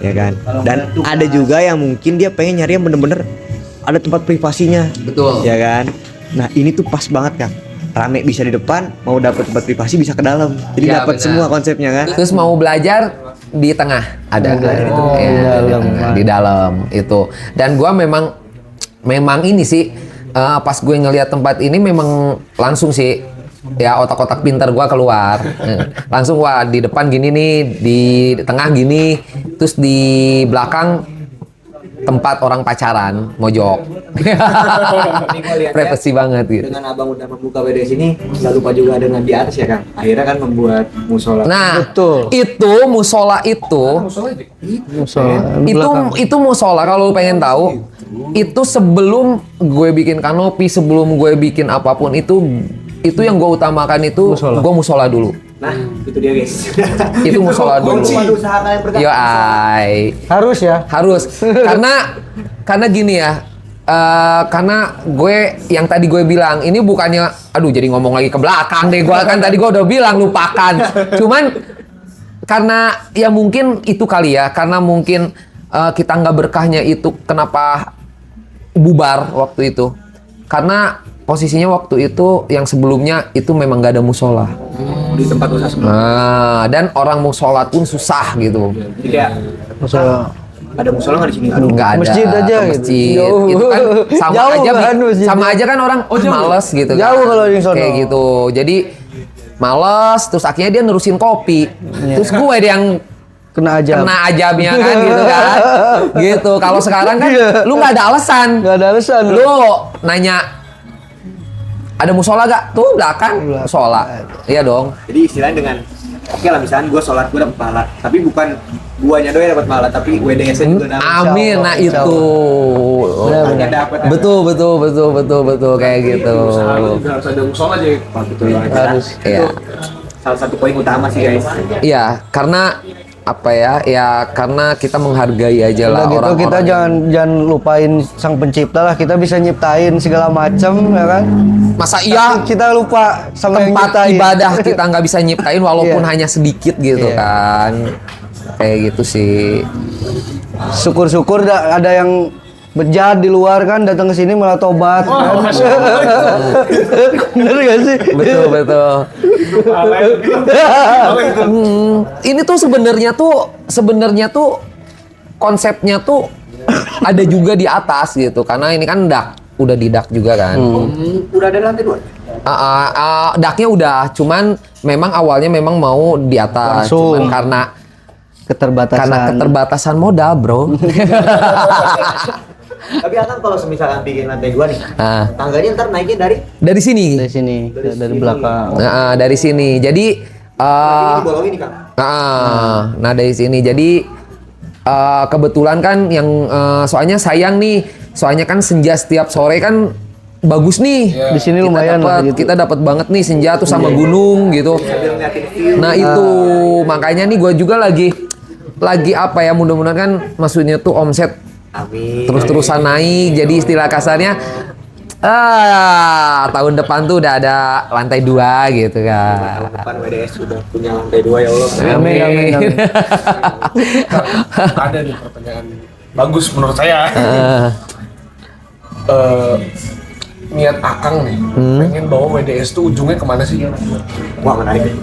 ya kan. Dan ada juga yang mungkin dia pengen nyari yang bener-bener ada tempat privasinya. Betul. Ya kan. Nah ini tuh pas banget Kang. Rame bisa di depan, mau dapat tempat privasi bisa ke dalam. Jadi Ya, dapat benar. semua konsepnya kan. Terus mau belajar di tengah ada gitu. Di dalam itu. Dan gua memang ini sih pas gue ngelihat tempat ini memang langsung sih ya otak-otak pintar gua keluar. Langsung wah di depan gini nih, di tengah gini, terus di belakang tempat orang pacaran mojok. Privasi banget gitu. Dengan abang udah membuka WDS ini, nggak lupa juga dengan di atas ya Kang. Akhirnya kan membuat musola. Nah, Betul. itu musola itu itu musola kalau lu pengen tahu itu sebelum gue bikin kanopi, sebelum gue bikin apapun itu yang gue utamakan itu gue musola dulu. Nah, itu dia guys. Itu musola dulu. Usaha kalian bergerak. Yo ai. Harus ya. Harus karena gini ya. Karena gue yang tadi gue bilang ini bukannya aduh jadi ngomong lagi ke belakang deh, gue kan tadi gue udah bilang lupakan. Cuman karena ya mungkin itu kali ya, karena mungkin kita nggak berkahnya itu kenapa bubar waktu itu, karena posisinya waktu itu yang sebelumnya itu memang nggak ada musola Di tempat usaha sebelum. nah, dan orang mau sholat pun susah gitu. Jadi kayak Musola. ada musola nggak di sini? Aduh, Nggak ada Masjid aja ke gitu. masjid. Jauh. Itu kan sama Jauh aja kan masjidnya. sama aja kan orang males gitu kan. Jauh kalau yang sono. Kayak gitu. Jadi males terus akhirnya dia nerusin kopi. Terus gue yang Kena aja. kena ajabnya kan gitu kan. Gitu. Kalau sekarang kan Iya. lu nggak ada alasan. Nggak ada alasan. Lu nanya ada musola gak? Tuh belakang musola. Iya dong. Jadi istilahnya dengan oke lah misalnya gue sholat gue dapat pahala, tapi bukan guanya doang yang dapat pahala, tapi WDS-nya juga dapat. Amin. Nah Insya itu. Hanya dapat. Betul kayak gitu. harus ada musola aja. Betul banget. Harus. Iya. Salah satu poin utama sih guys. Iya, karena apa ya? Ya karena kita menghargai aja lah Udah gitu orang-orang. kita jangan lupain sang pencipta lah. Kita bisa nyiptain segala macam ya kan. Masa iya Tapi kita lupa sama yang tempat nyiptain. ibadah kita nggak bisa nyiptain walaupun Iya. hanya sedikit gitu Iya. kan. Kayak gitu sih. Syukur-syukur ada yang berjahat di luar kan datang ke sini malah tobat kan. Bener gak sih? Betul. Ini tuh sebenarnya tuh konsepnya tuh ada juga di atas gitu karena ini kan udah di dak juga kan. Udah ada lantai 2. Daknya udah, cuman memang awalnya memang mau di atas, Langsung. cuman karena Keterbatasan. keterbatasan modal, bro. Tapi akan kalau misalkan bikin lantai 2 nih, Nah, tangganya ntar naiknya dari sini, Dari sini, dari belakang. dari sini. Jadi, ini bolong ini Kang. nah dari sini. Jadi kebetulan kan yang soalnya sayang nih, soalnya kan senja setiap sore kan bagus nih. Di sini lumayan lah gitu. Kita dapat banget nih senja tuh sama gunung gitu. Sambil ngeliatin view. Nah itu makanya nih gue juga lagi apa ya, mudah-mudahan kan maksudnya tuh omset Amin. terus-terusan naik. Jadi istilah kasarnya tahun depan tuh udah ada lantai 2 gitu kan. Tahun depan WDS sudah punya lantai 2 ya Allah. Amin. Ada nih pertanyaan bagus menurut saya. niat Akang nih pengen bawa WDS tuh ujungnya kemana sih? Wah, menarik.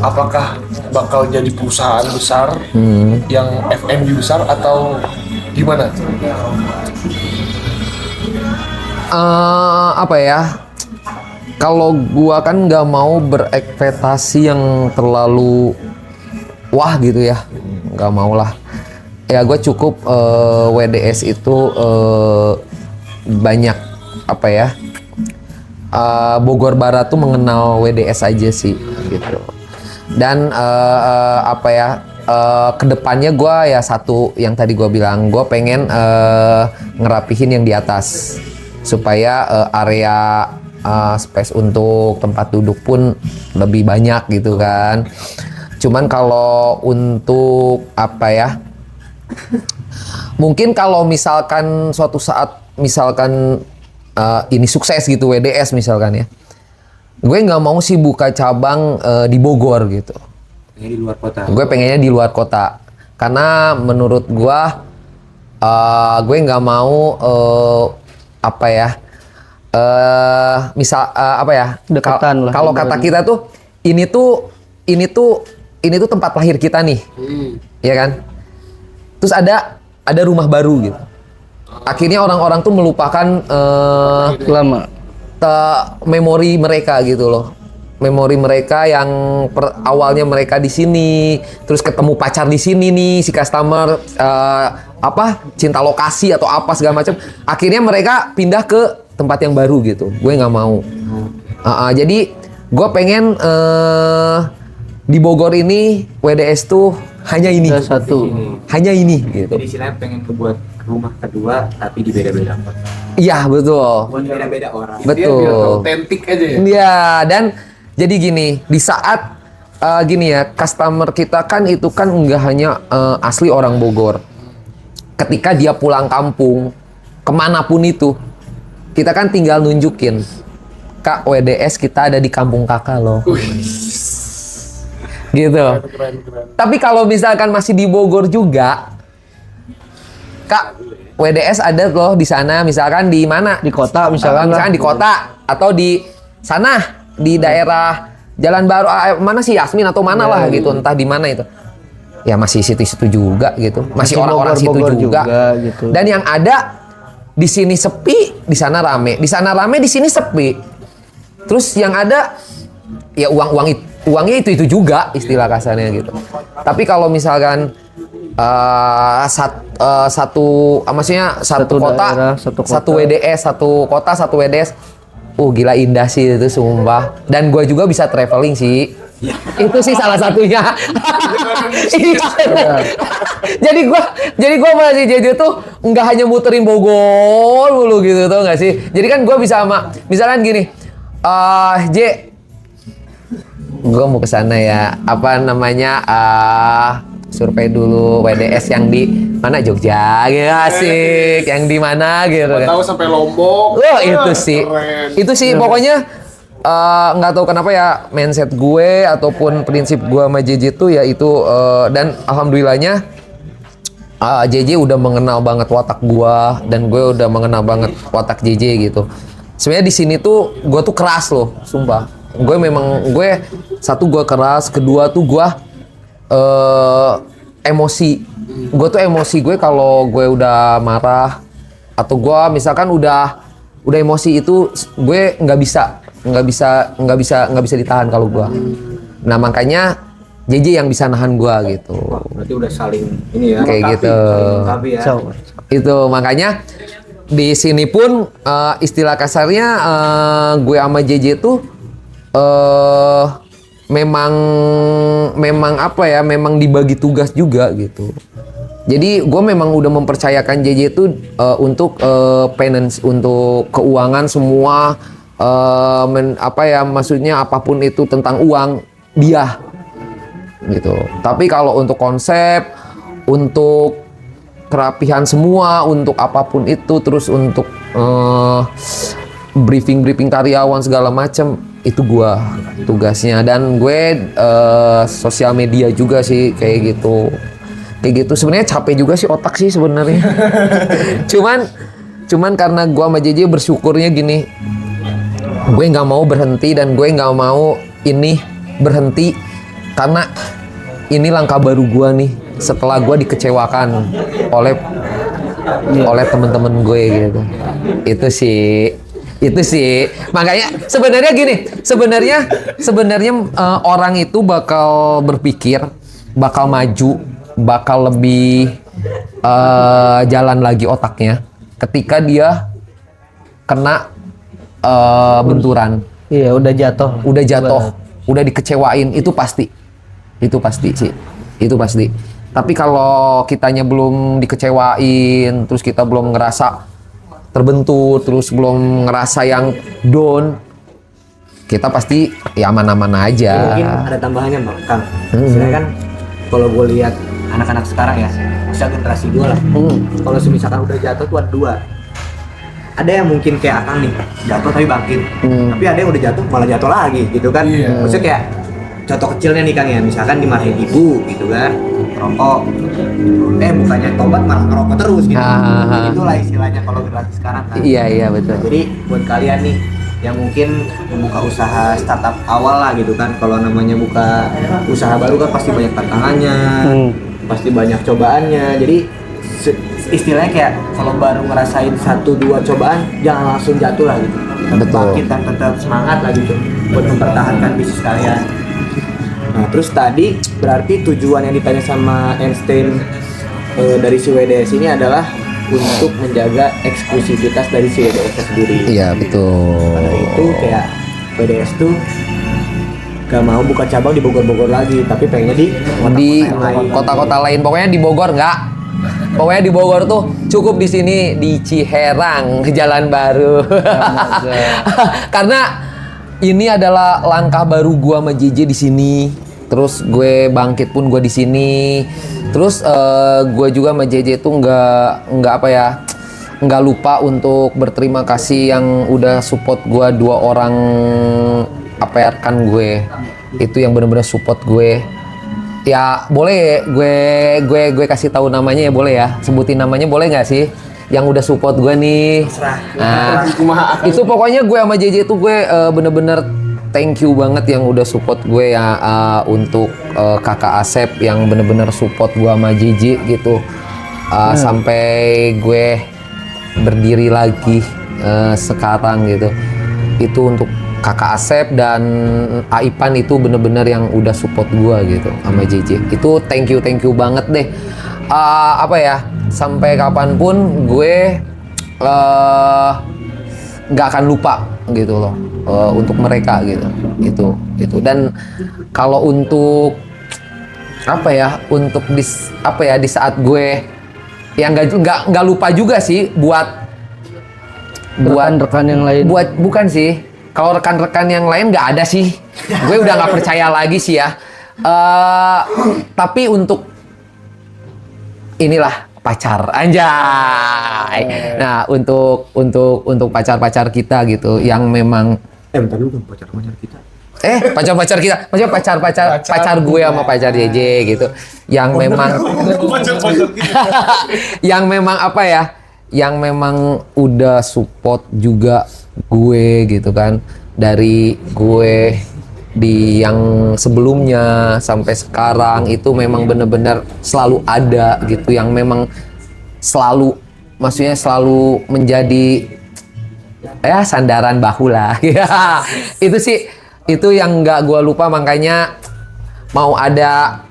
Apakah bakal jadi perusahaan besar yang F&B besar atau gimana? Apa ya? Kalau gua kan nggak mau berekspektasi yang terlalu wah gitu ya, nggak mau lah. Ya gue cukup WDS itu banyak apa ya? Bogor Barat tuh mengenal WDS aja sih gitu. Dan apa ya? Kedepannya gue ya satu yang tadi gue bilang, gue pengen ngerapihin yang di atas supaya area space untuk tempat duduk pun lebih banyak gitu kan. Cuman kalau untuk apa ya, mungkin kalau misalkan suatu saat misalkan ini sukses gitu WDS misalkan ya, gue nggak mau sih buka cabang di Bogor gitu. Di luar kota. Gue pengennya di luar kota karena menurut gue nggak mau apa ya, misal apa ya, Deketan lah, kalau kata kita tuh ini tuh tempat lahir kita nih, ya kan? Terus ada rumah baru gitu. Akhirnya orang-orang tuh melupakan Lama. memori mereka gitu loh. Memori mereka yang awalnya mereka di sini, terus ketemu pacar di sini nih si customer, cinta lokasi atau apa segala macam. Akhirnya mereka pindah ke tempat yang baru gitu. Gue nggak mau. Jadi gue pengen di Bogor ini WDS tuh hanya ini. Ada satu. Hanya ini gitu. Jadi istilahnya pengen kebuat rumah kedua tapi di beda-beda kota. Iya betul. Buat beda-beda orang. Biar Betul. autentik aja ya. Iya, dan jadi gini, di saat gini ya, customer kita kan itu kan nggak hanya asli orang Bogor. Ketika dia pulang kampung, kemanapun itu, kita kan tinggal nunjukin, Kak, WDS kita ada di kampung kakak loh. Gitu. Keren. Tapi kalau misalkan masih di Bogor juga, Kak, WDS ada loh di sana, misalkan di mana? Di kota misalkan lah. Misalkan di kota atau di sana di daerah Jalan Baru mana sih Yasmin atau mana lah gitu, entah di mana itu. Ya masih situ-situ juga gitu. Masih orang-orang situ Bogor juga. gitu. Dan yang ada di sini sepi, di sana rame. Di sana rame, di sini sepi. Terus yang ada ya uangnya itu juga istilah kasarnya gitu. Tapi kalau misalkan maksudnya satu kota, daerah, satu kota. satu WDS, satu kota, satu WDS. Gila indah sih itu sumpah. Dan gue juga bisa traveling sih. Itu sih salah satunya. Iya. Jadi gue masih jadi tuh nggak hanya muterin Bogor mulu gitu tuh nggak sih. Jadi kan gue bisa misalkan gini, gue mau ke sana ya. Apa namanya? Survei dulu WDS yang di mana, Jogja gitu, asik, yang di mana gitu kan. Tahu sampai Lombok. Itu sih. Keren. Itu sih pokoknya nggak tahu kenapa ya, mindset gue ataupun prinsip gue sama JJ tuh ya itu, dan alhamdulillahnya JJ udah mengenal banget watak gue dan gue udah mengenal banget watak JJ gitu. Sebenarnya di sini tuh gue tuh keras loh, sumpah. Gue satu gue keras, kedua tuh gue emosi. Gue tuh emosi gue kalau gue udah marah atau gue misalkan udah emosi itu gue nggak bisa ditahan kalau gue. Nah makanya JJ yang bisa nahan gue gitu. Wah, berarti udah saling ini ya. Kayak gitu. Tapi ya. Itu makanya di sini pun istilah kasarnya gue sama JJ tuh memang apa ya, memang dibagi tugas juga gitu. Jadi gue memang udah mempercayakan JJ itu untuk finance, untuk keuangan semua, maksudnya apapun itu tentang uang dia gitu. Tapi kalau untuk konsep, untuk kerapihan semua, untuk apapun itu, terus untuk briefing karyawan segala macam, itu gua tugasnya. Dan gue sosial media juga sih kayak gitu. Sebenarnya capek juga sih otak sih sebenarnya. Cuman Cuman karena gue sama JJ bersyukurnya gini, gue nggak mau berhenti dan gue nggak mau ini berhenti karena ini langkah baru gue nih setelah gue dikecewakan oleh teman-teman gue gitu. Itu sih makanya sebenarnya gini, sebenarnya orang itu bakal berpikir, bakal maju, bakal lebih jalan lagi otaknya ketika dia kena benturan. Iya, udah jatuh. Udah dikecewain, itu pasti sih, itu pasti. Tapi kalau kitanya belum dikecewain, terus kita belum ngerasa terbentur, terus belum ngerasa yang down, kita pasti ya aman-aman aja. Mungkin ada tambahannya Bang Kang. Sebenarnya kan kalau gue lihat anak-anak sekarang ya, usia generasi 2 lah. Kalau misalkan udah jatuh tuh ada 2. Ada yang mungkin kayak Akang nih, jatuh tapi bangkit. Tapi ada yang udah jatuh malah jatuh lagi gitu kan. Maksudnya kayak contoh kecilnya nih Kang ya, misalkan dimarahin ibu gitu kan, rokok. Bukannya tobat malah ngerokok terus gitu. Itulah istilahnya kalau generasi sekarang kan. Iya betul. Jadi buat kalian nih yang mungkin membuka usaha startup awal lah gitu kan, kalau namanya buka usaha baru kan pasti banyak tantangannya, pasti banyak cobaannya. Jadi istilahnya kayak kalau baru ngerasain 1-2 cobaan jangan langsung jatuh lah gitu. Tetap bangkit dan tetap semangat lah gitu buat mempertahankan bisnis kalian. Nah terus tadi berarti tujuan yang ditanya sama Einstein dari si WDS ini adalah untuk menjaga eksklusivitas dari si WDS sendiri. Iya betul. Karena itu kayak WDS tuh gak mau buka cabang di Bogor-Bogor lagi, tapi pengennya di kota-kota lain. Pokoknya di Bogor enggak. Pokoknya di Bogor tuh cukup di sini di Ciherang, Jalan Baru. Karena ini adalah langkah baru gua sama JJ di sini. Terus gue bangkit pun gue di sini. Terus gue juga sama JJ tuh nggak lupa untuk berterima kasih yang udah support gue, 2 orang rekan gue itu yang benar-benar support gue. Ya boleh gue kasih tahu namanya ya, boleh ya, sebutin namanya boleh nggak sih yang udah support gue nih. Nah itu pokoknya gue sama JJ tuh gue bener-bener thank you banget yang udah support gue ya, untuk kakak Asep yang bener-bener support gue sama JJ gitu, sampai gue berdiri lagi sekarang gitu. Itu untuk kakak Asep dan Aipan itu bener-bener yang udah support gue gitu sama JJ. Itu thank you banget deh. Sampai kapanpun gue nggak akan lupa gitu loh, untuk mereka gitu. Itu dan kalau untuk untuk di saat gue yang nggak lupa juga sih buat rekan yang lain. Bukan sih, kalau rekan-rekan yang lain nggak ada sih, gue udah nggak percaya lagi sih ya. Tapi untuk inilah pacar anjay. Nah, untuk pacar-pacar kita gitu yang memang bentar dulu dong, pacar-pacar kita. Pacar-pacar kita, maksudnya pacar gue sama pacar JJ gitu. Yang memang yang memang yang memang udah support juga gue gitu kan. Dari gue di yang sebelumnya sampai sekarang itu memang benar-benar selalu ada gitu, yang memang selalu menjadi sandaran bahu lah. Itu sih, itu yang nggak gue lupa, makanya mau ada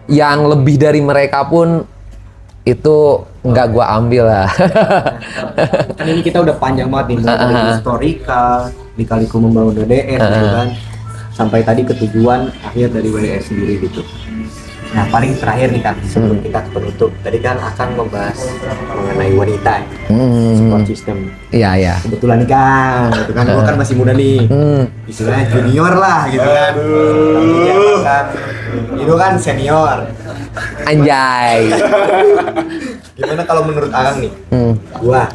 yang lebih dari mereka pun itu nggak gue ambil lah. Kan ini kita udah panjang banget nih, dari historical, dikaliku membangun WDS gitu kan, sampai tadi ke tujuan akhir dari WDS sendiri gitu. Nah paling terakhir nih kan, sebelum kita penutup, tadi kan akan membahas mengenai wanita ya, support system. Iya. Kebetulan nih Kang, gitu kan, gua kan masih muda nih, istilahnya junior lah gitu kan. Itu kan senior. Anjay. Gimana kalau menurut Akang nih, gua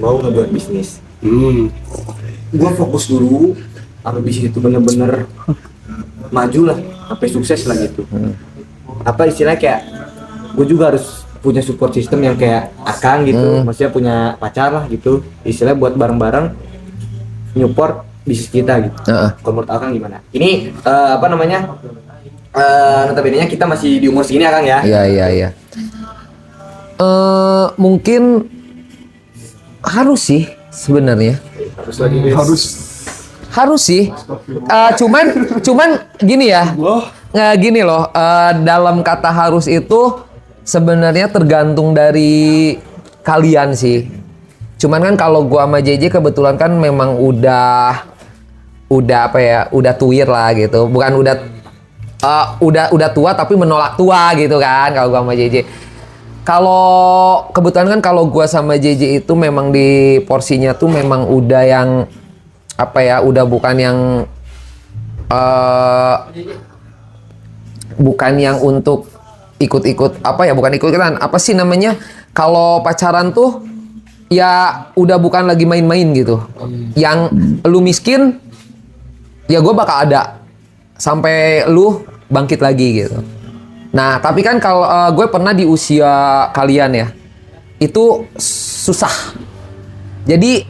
mau ngebuat bisnis, gua fokus dulu sampai bisnis itu bener-bener maju lah, sampai sukses lah gitu. Apa istilahnya kayak gue juga harus punya support system yang kayak Akang gitu, maksudnya punya pacar lah gitu, istilah buat bareng-bareng nyupport bisnis kita gitu. Kalau menurut Akang gimana? Ini apa namanya? Notabene-nya kita masih di umur segini Akang ya. Iya. Mungkin harus sih sebenarnya. Harus sih. Cuman gini ya. Gini loh. Dalam kata harus itu sebenarnya tergantung dari kalian sih. Cuman kan kalau gua sama JJ kebetulan kan memang udah apa ya? Udah tuir lah gitu. Bukan udah tua tapi menolak tua gitu kan kalau gua sama JJ. Kalau kebetulan kan kalau gua sama JJ itu memang di porsinya tuh memang udah yang apa ya, udah bukan yang untuk ikut-ikut apa ya, bukan ikut-ikutan, apa sih namanya, kalau pacaran tuh ya udah bukan lagi main-main gitu. Yang lu miskin ya gua bakal ada sampai lu bangkit lagi gitu. Nah, tapi kan kalau gue pernah di usia kalian ya, itu susah. Jadi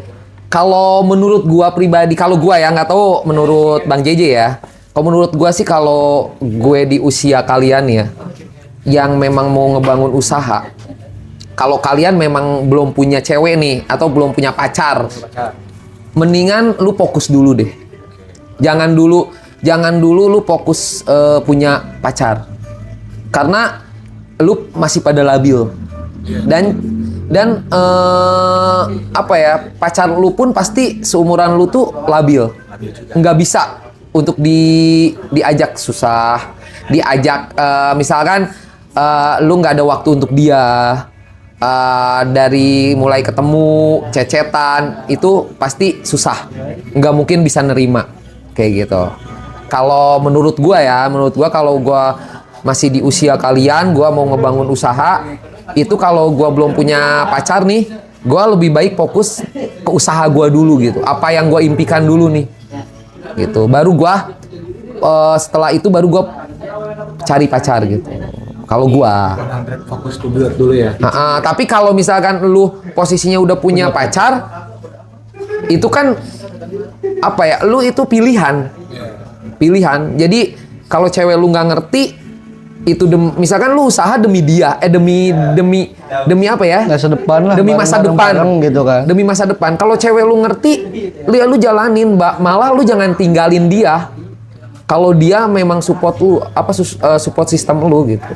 kalau menurut gue pribadi, kalau gue ya nggak tahu menurut Bang JJ ya. Kalau menurut gue sih kalau gue di usia kalian ya, yang memang mau ngebangun usaha, kalau kalian memang belum punya cewek nih atau belum punya pacar, mendingan lu fokus dulu deh. Jangan dulu lu fokus punya pacar. Karena lu masih pada labil. Dan apa ya, pacar lu pun pasti seumuran lu tuh labil. Nggak bisa untuk diajak susah, diajak misalkan lu nggak ada waktu untuk dia. Dari mulai ketemu, cecetan, itu pasti susah. Nggak mungkin bisa nerima kayak gitu. Kalau menurut gua kalau gua masih di usia kalian, gua mau ngebangun usaha, itu kalau gua belum punya pacar nih, gua lebih baik fokus ke usaha gua dulu gitu. Apa yang gua impikan dulu nih. Gitu. Baru gua setelah itu baru gua cari pacar gitu. Kalau gua Fokus dulu ya. tapi kalau misalkan lu posisinya udah punya pacar, itu kan apa ya? Lu itu pilihan. Jadi kalau cewek lu nggak ngerti, itu misalkan lu usaha demi dia, demi apa ya? Masa depan lah. Demi masa depan gitu kan. Demi masa depan. Kalau cewek lu ngerti, lu jalanin, malah lu jangan tinggalin dia. Kalau dia memang support lu, support sistem lu gitu.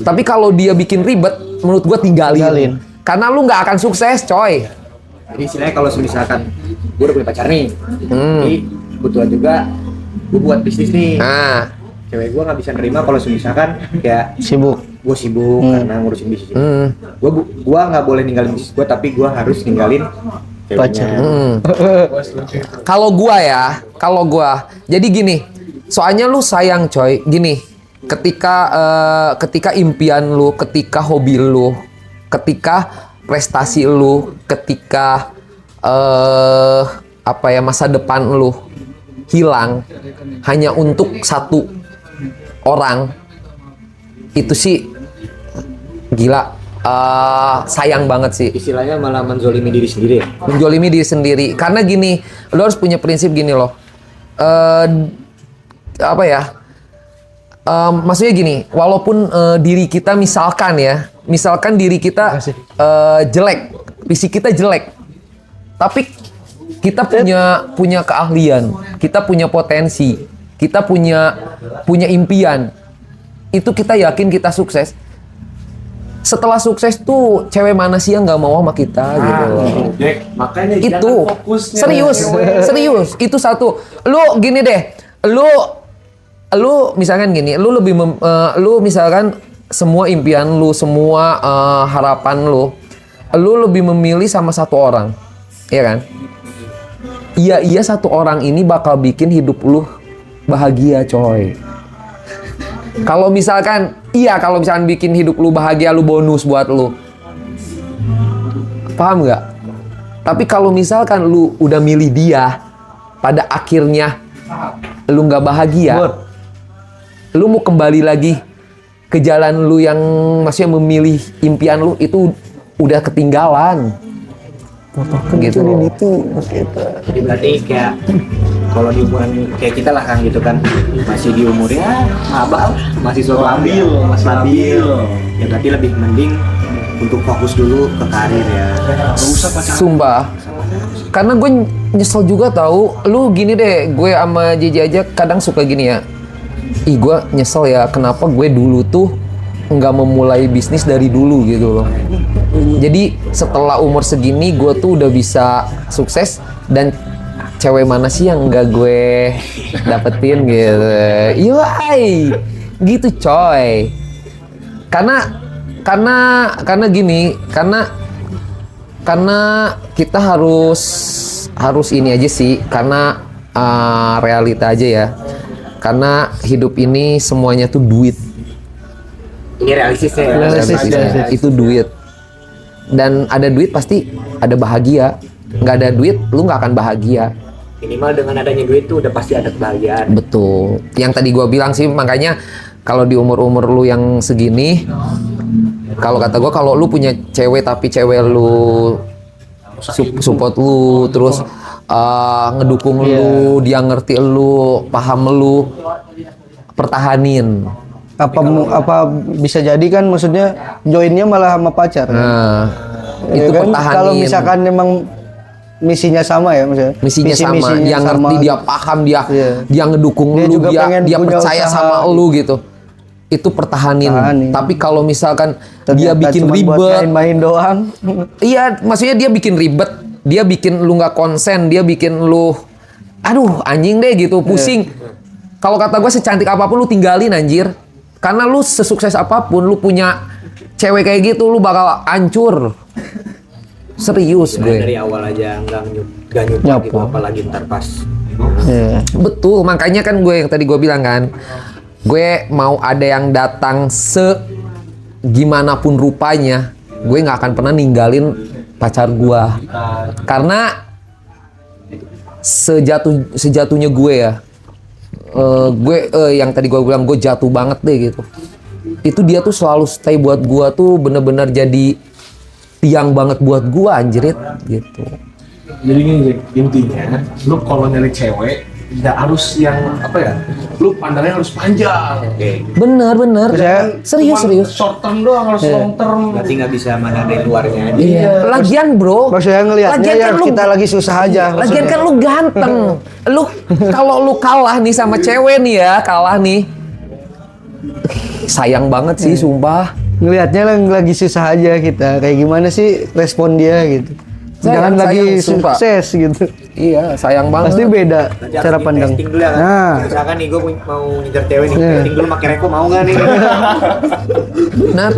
Tapi kalau dia bikin ribet, menurut gua tinggalin. Karena lu nggak akan sukses, coy. Jadi istilahnya kalau misalkan gue udah punya pacar nih, jadi kebetulan juga gue buat bisnis nih. Cewek gue nggak bisa nerima kalau misalkan kayak gue sibuk karena ngurusin bisnis. Gue nggak boleh ninggalin bisnis gue, tapi gue harus ninggalin ceweknya. Kalau gue, jadi gini, soalnya lu sayang coy, gini, ketika impian lu, ketika hobi lu, ketika prestasi lu, ketika masa depan lu hilang hanya untuk satu orang, itu sih gila, sayang banget sih. Istilahnya malah menzolimi diri sendiri ya? Menzolimi diri sendiri. Karena gini, lo harus punya prinsip gini loh. Maksudnya gini, walaupun diri kita misalkan diri kita jelek, fisik kita jelek, tapi kita punya keahlian, kita punya potensi, kita punya impian, itu kita yakin kita sukses. Setelah sukses tuh cewek mana sih yang nggak mau sama kita gitu loh. Makanya Itu serius itu satu. Lu gini deh, lu misalkan gini, lu misalkan semua impian lu, semua harapan lu lebih memilih sama satu orang, ya kan? Iya satu orang ini bakal bikin hidup lu bahagia, coy. Kalau misalkan bikin hidup lu bahagia, lu bonus buat lu. Paham nggak? Tapi kalau misalkan lu udah milih dia, pada akhirnya lu nggak bahagia, lu mau kembali lagi ke jalan lu yang maksudnya memilih impian lu itu udah ketinggalan. Gitu. Jadi berarti kayak kalau di umuran kayak kita lah kan gitu kan, masih di umurnya maba, masih labil, ya berarti lebih mending untuk fokus dulu ke karir ya. Sumpah. Karena gue nyesel juga tahu. Lu gini deh, gue sama JJ aja kadang suka gini ya. Ih, gue nyesel ya kenapa gue dulu tuh nggak memulai bisnis dari dulu gitu loh. Jadi setelah umur segini gue tuh udah bisa sukses, dan cewek mana sih yang nggak gue dapetin gitu. Yoi, gitu coy. Karena gini, karena kita harus ini aja sih, karena realita aja ya. Karena hidup ini semuanya tuh duit. Ini realistisnya ya. Realistisnya, itu duit. Dan ada duit pasti ada bahagia. Nggak ada duit, lu nggak akan bahagia. Minimal dengan adanya duit tuh udah pasti ada kebahagiaan. Betul. Yang tadi gua bilang sih, makanya kalau di umur-umur lu yang segini, kalau kata gua, kalau lu punya cewek tapi cewek lu support lu, terus ngedukung lu, dia ngerti lu, paham lu, pertahanin. Apa bisa jadi kan maksudnya joinnya malah sama pacar. Nah, Ya itu kan, pertahanin. kalau misalkan memang misinya sama ya maksudnya. Misinya sama, dia ngerti, dia paham, dia ngedukung Dia lu, juga dia pengen punya percaya usaha sama lu gitu. Itu pertahanin. Tapi kalau misalkan dia Ternyata bikin cuma buat ribet, main-main doang. iya, maksudnya dia bikin ribet, dia bikin lu nggak konsen, dia bikin lu, aduh anjing deh gitu, pusing. Kalau kata gue, secantik apapun lu tinggalin anjir. Karena lu sesukses apapun, lu punya cewek kayak gitu, lu bakal hancur. Serius gue. Dari awal aja nggak nyup gitu, apalagi ntar pas. Betul, makanya kan gue yang tadi gue bilang kan, gue mau ada yang datang gimana pun rupanya, gue nggak akan pernah ninggalin pacar gue. Karena sejatuhnya gue ya, yang tadi gue bilang, gue jatuh banget deh gitu. Itu dia tuh selalu stay buat gue tuh, bener-bener jadi tiang banget buat gue, anjrit gitu. Jadi gini, intinya lu kalau nyari cewek nggak harus yang apa ya, lu pandangnya harus panjang. Bener. Serius. Short term doang, harus long term. Berarti nggak bisa mana dari luarnya aja. Iya. Lagian bro, Maksudnya ngelihatnya ya kan kita lagi susah aja. Lagian kan lu ganteng. Lu kalau lu kalah nih sama cewek nih ya, sayang banget sih, sumpah. Ngelihatnya lagi susah aja kita. Kayak gimana sih respon dia gitu. Jangan lagi sumpah. sukses gitu. Iya, sayang banget. Pasti beda Nanti cara harus pandang. di-testing dulu ya kan. Nah, Misalkan nih gue mau ngejar cewek nih, testing dulu pakai Reko mau nggak nih? Benar.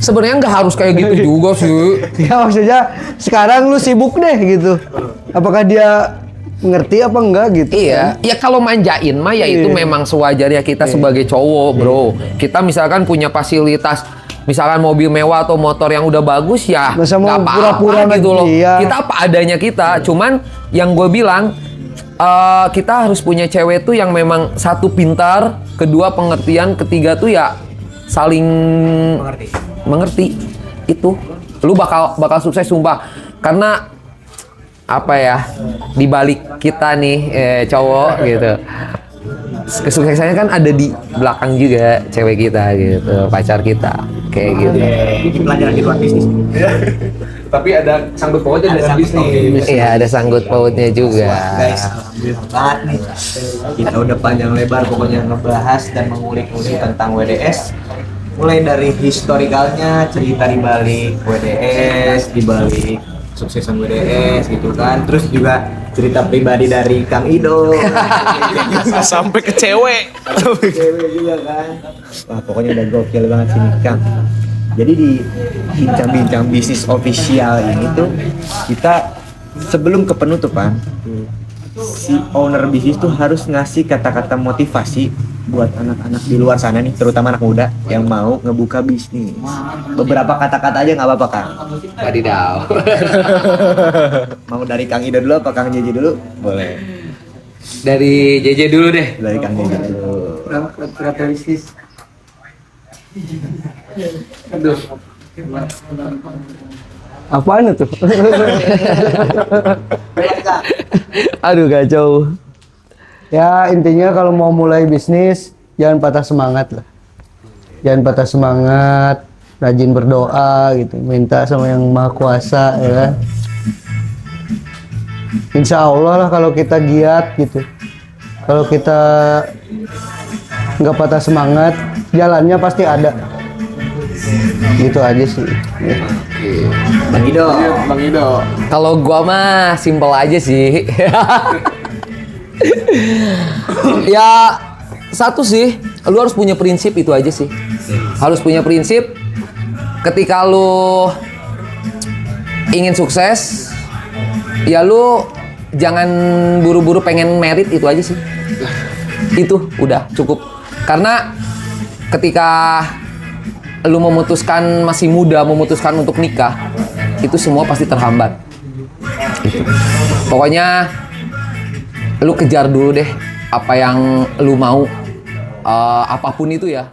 Sebenarnya nggak harus kayak gitu juga sih. ya maksudnya sekarang lu sibuk deh gitu. Apakah dia ngerti apa enggak gitu? Iya, ya kalau manjain mah ya itu memang sewajarnya kita sebagai cowok, bro. Kita misalkan punya fasilitas, misalkan mobil mewah atau motor yang udah bagus ya, Masa mau nggak pura-pura apa-apa gitu loh. iya. Kita apa adanya kita. Cuman yang gue bilang, kita harus punya cewek tuh yang memang satu pintar, kedua pengertian, ketiga tuh ya saling mengerti. Itu lu bakal sukses sumpah. Karena apa ya, di balik kita nih cowok gitu, kesuksesannya kan ada di belakang juga cewek kita gitu, pacar kita kayak gitu. Ini pelajaran di luar bisnis. Tapi ada sangkut pautnya dengan bisnis. Iya, ada sangkut pautnya juga. Guys, alhamdulillah banget nih. Kita udah panjang lebar pokoknya ngebahas dan mengulik-ulik tentang WDS. Mulai dari historikalnya, cerita di balik WDS, di balik suksesan WDS gitu kan. Terus juga cerita pribadi dari Kang Ido. Sampai ke cewek. Cewek juga kan. Wah, pokoknya udah gokil banget sih nih Kang. Jadi di bincang-bincang bisnis official ini tuh kita sebelum ke penutupan, si owner bisnis tuh harus ngasih kata-kata motivasi buat anak-anak di luar sana nih, terutama anak muda yang mau ngebuka bisnis. Beberapa kata-kata aja nggak apa-apa Kang. Wadidaw. Mau dari Kang Ido dulu apa Kang JJ dulu? Boleh. Dari JJ dulu deh. Dari Kang JJ dulu. Apaan itu? Aduh kacau. Ya intinya kalau mau mulai bisnis jangan patah semangat lah. Jangan patah semangat, rajin berdoa gitu, minta sama yang Maha Kuasa ya kan. Insya Allah lah kalau kita giat gitu. Kalau kita nggak patah semangat, jalannya pasti ada. Gitu aja sih. Bang Ido. Bang Ido. Kalau gua mah simple aja sih. Ya satu sih, lu harus punya prinsip itu aja sih. Harus punya prinsip. Ketika lu ingin sukses, ya lu jangan buru-buru pengen merit itu aja sih. Itu udah cukup. Karena ketika lu memutuskan masih muda, memutuskan untuk nikah, itu semua pasti terhambat. Gitu. Pokoknya lu kejar dulu deh apa yang lu mau, apapun itu ya.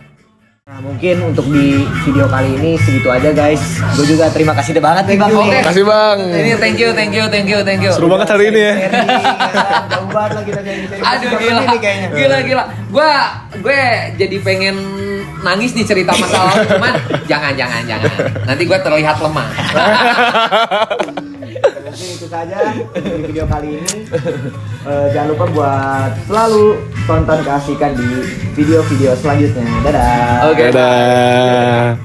Nah, mungkin untuk di video kali ini segitu aja guys. Gue juga terima kasih banget nih Bang. Oke. Kasih Bang. Ini thank you. Seru banget hari ini ya. Jauh banget lah kita dari Aduh ini kayaknya. gila. Gue jadi pengen nangis nih cerita masa lalu, cuman jangan. Nanti gue terlihat lemah. Mungkin itu saja di video kali ini. Jangan lupa buat selalu tonton keasikan di video-video selanjutnya. Dadah. Oke. Dadah.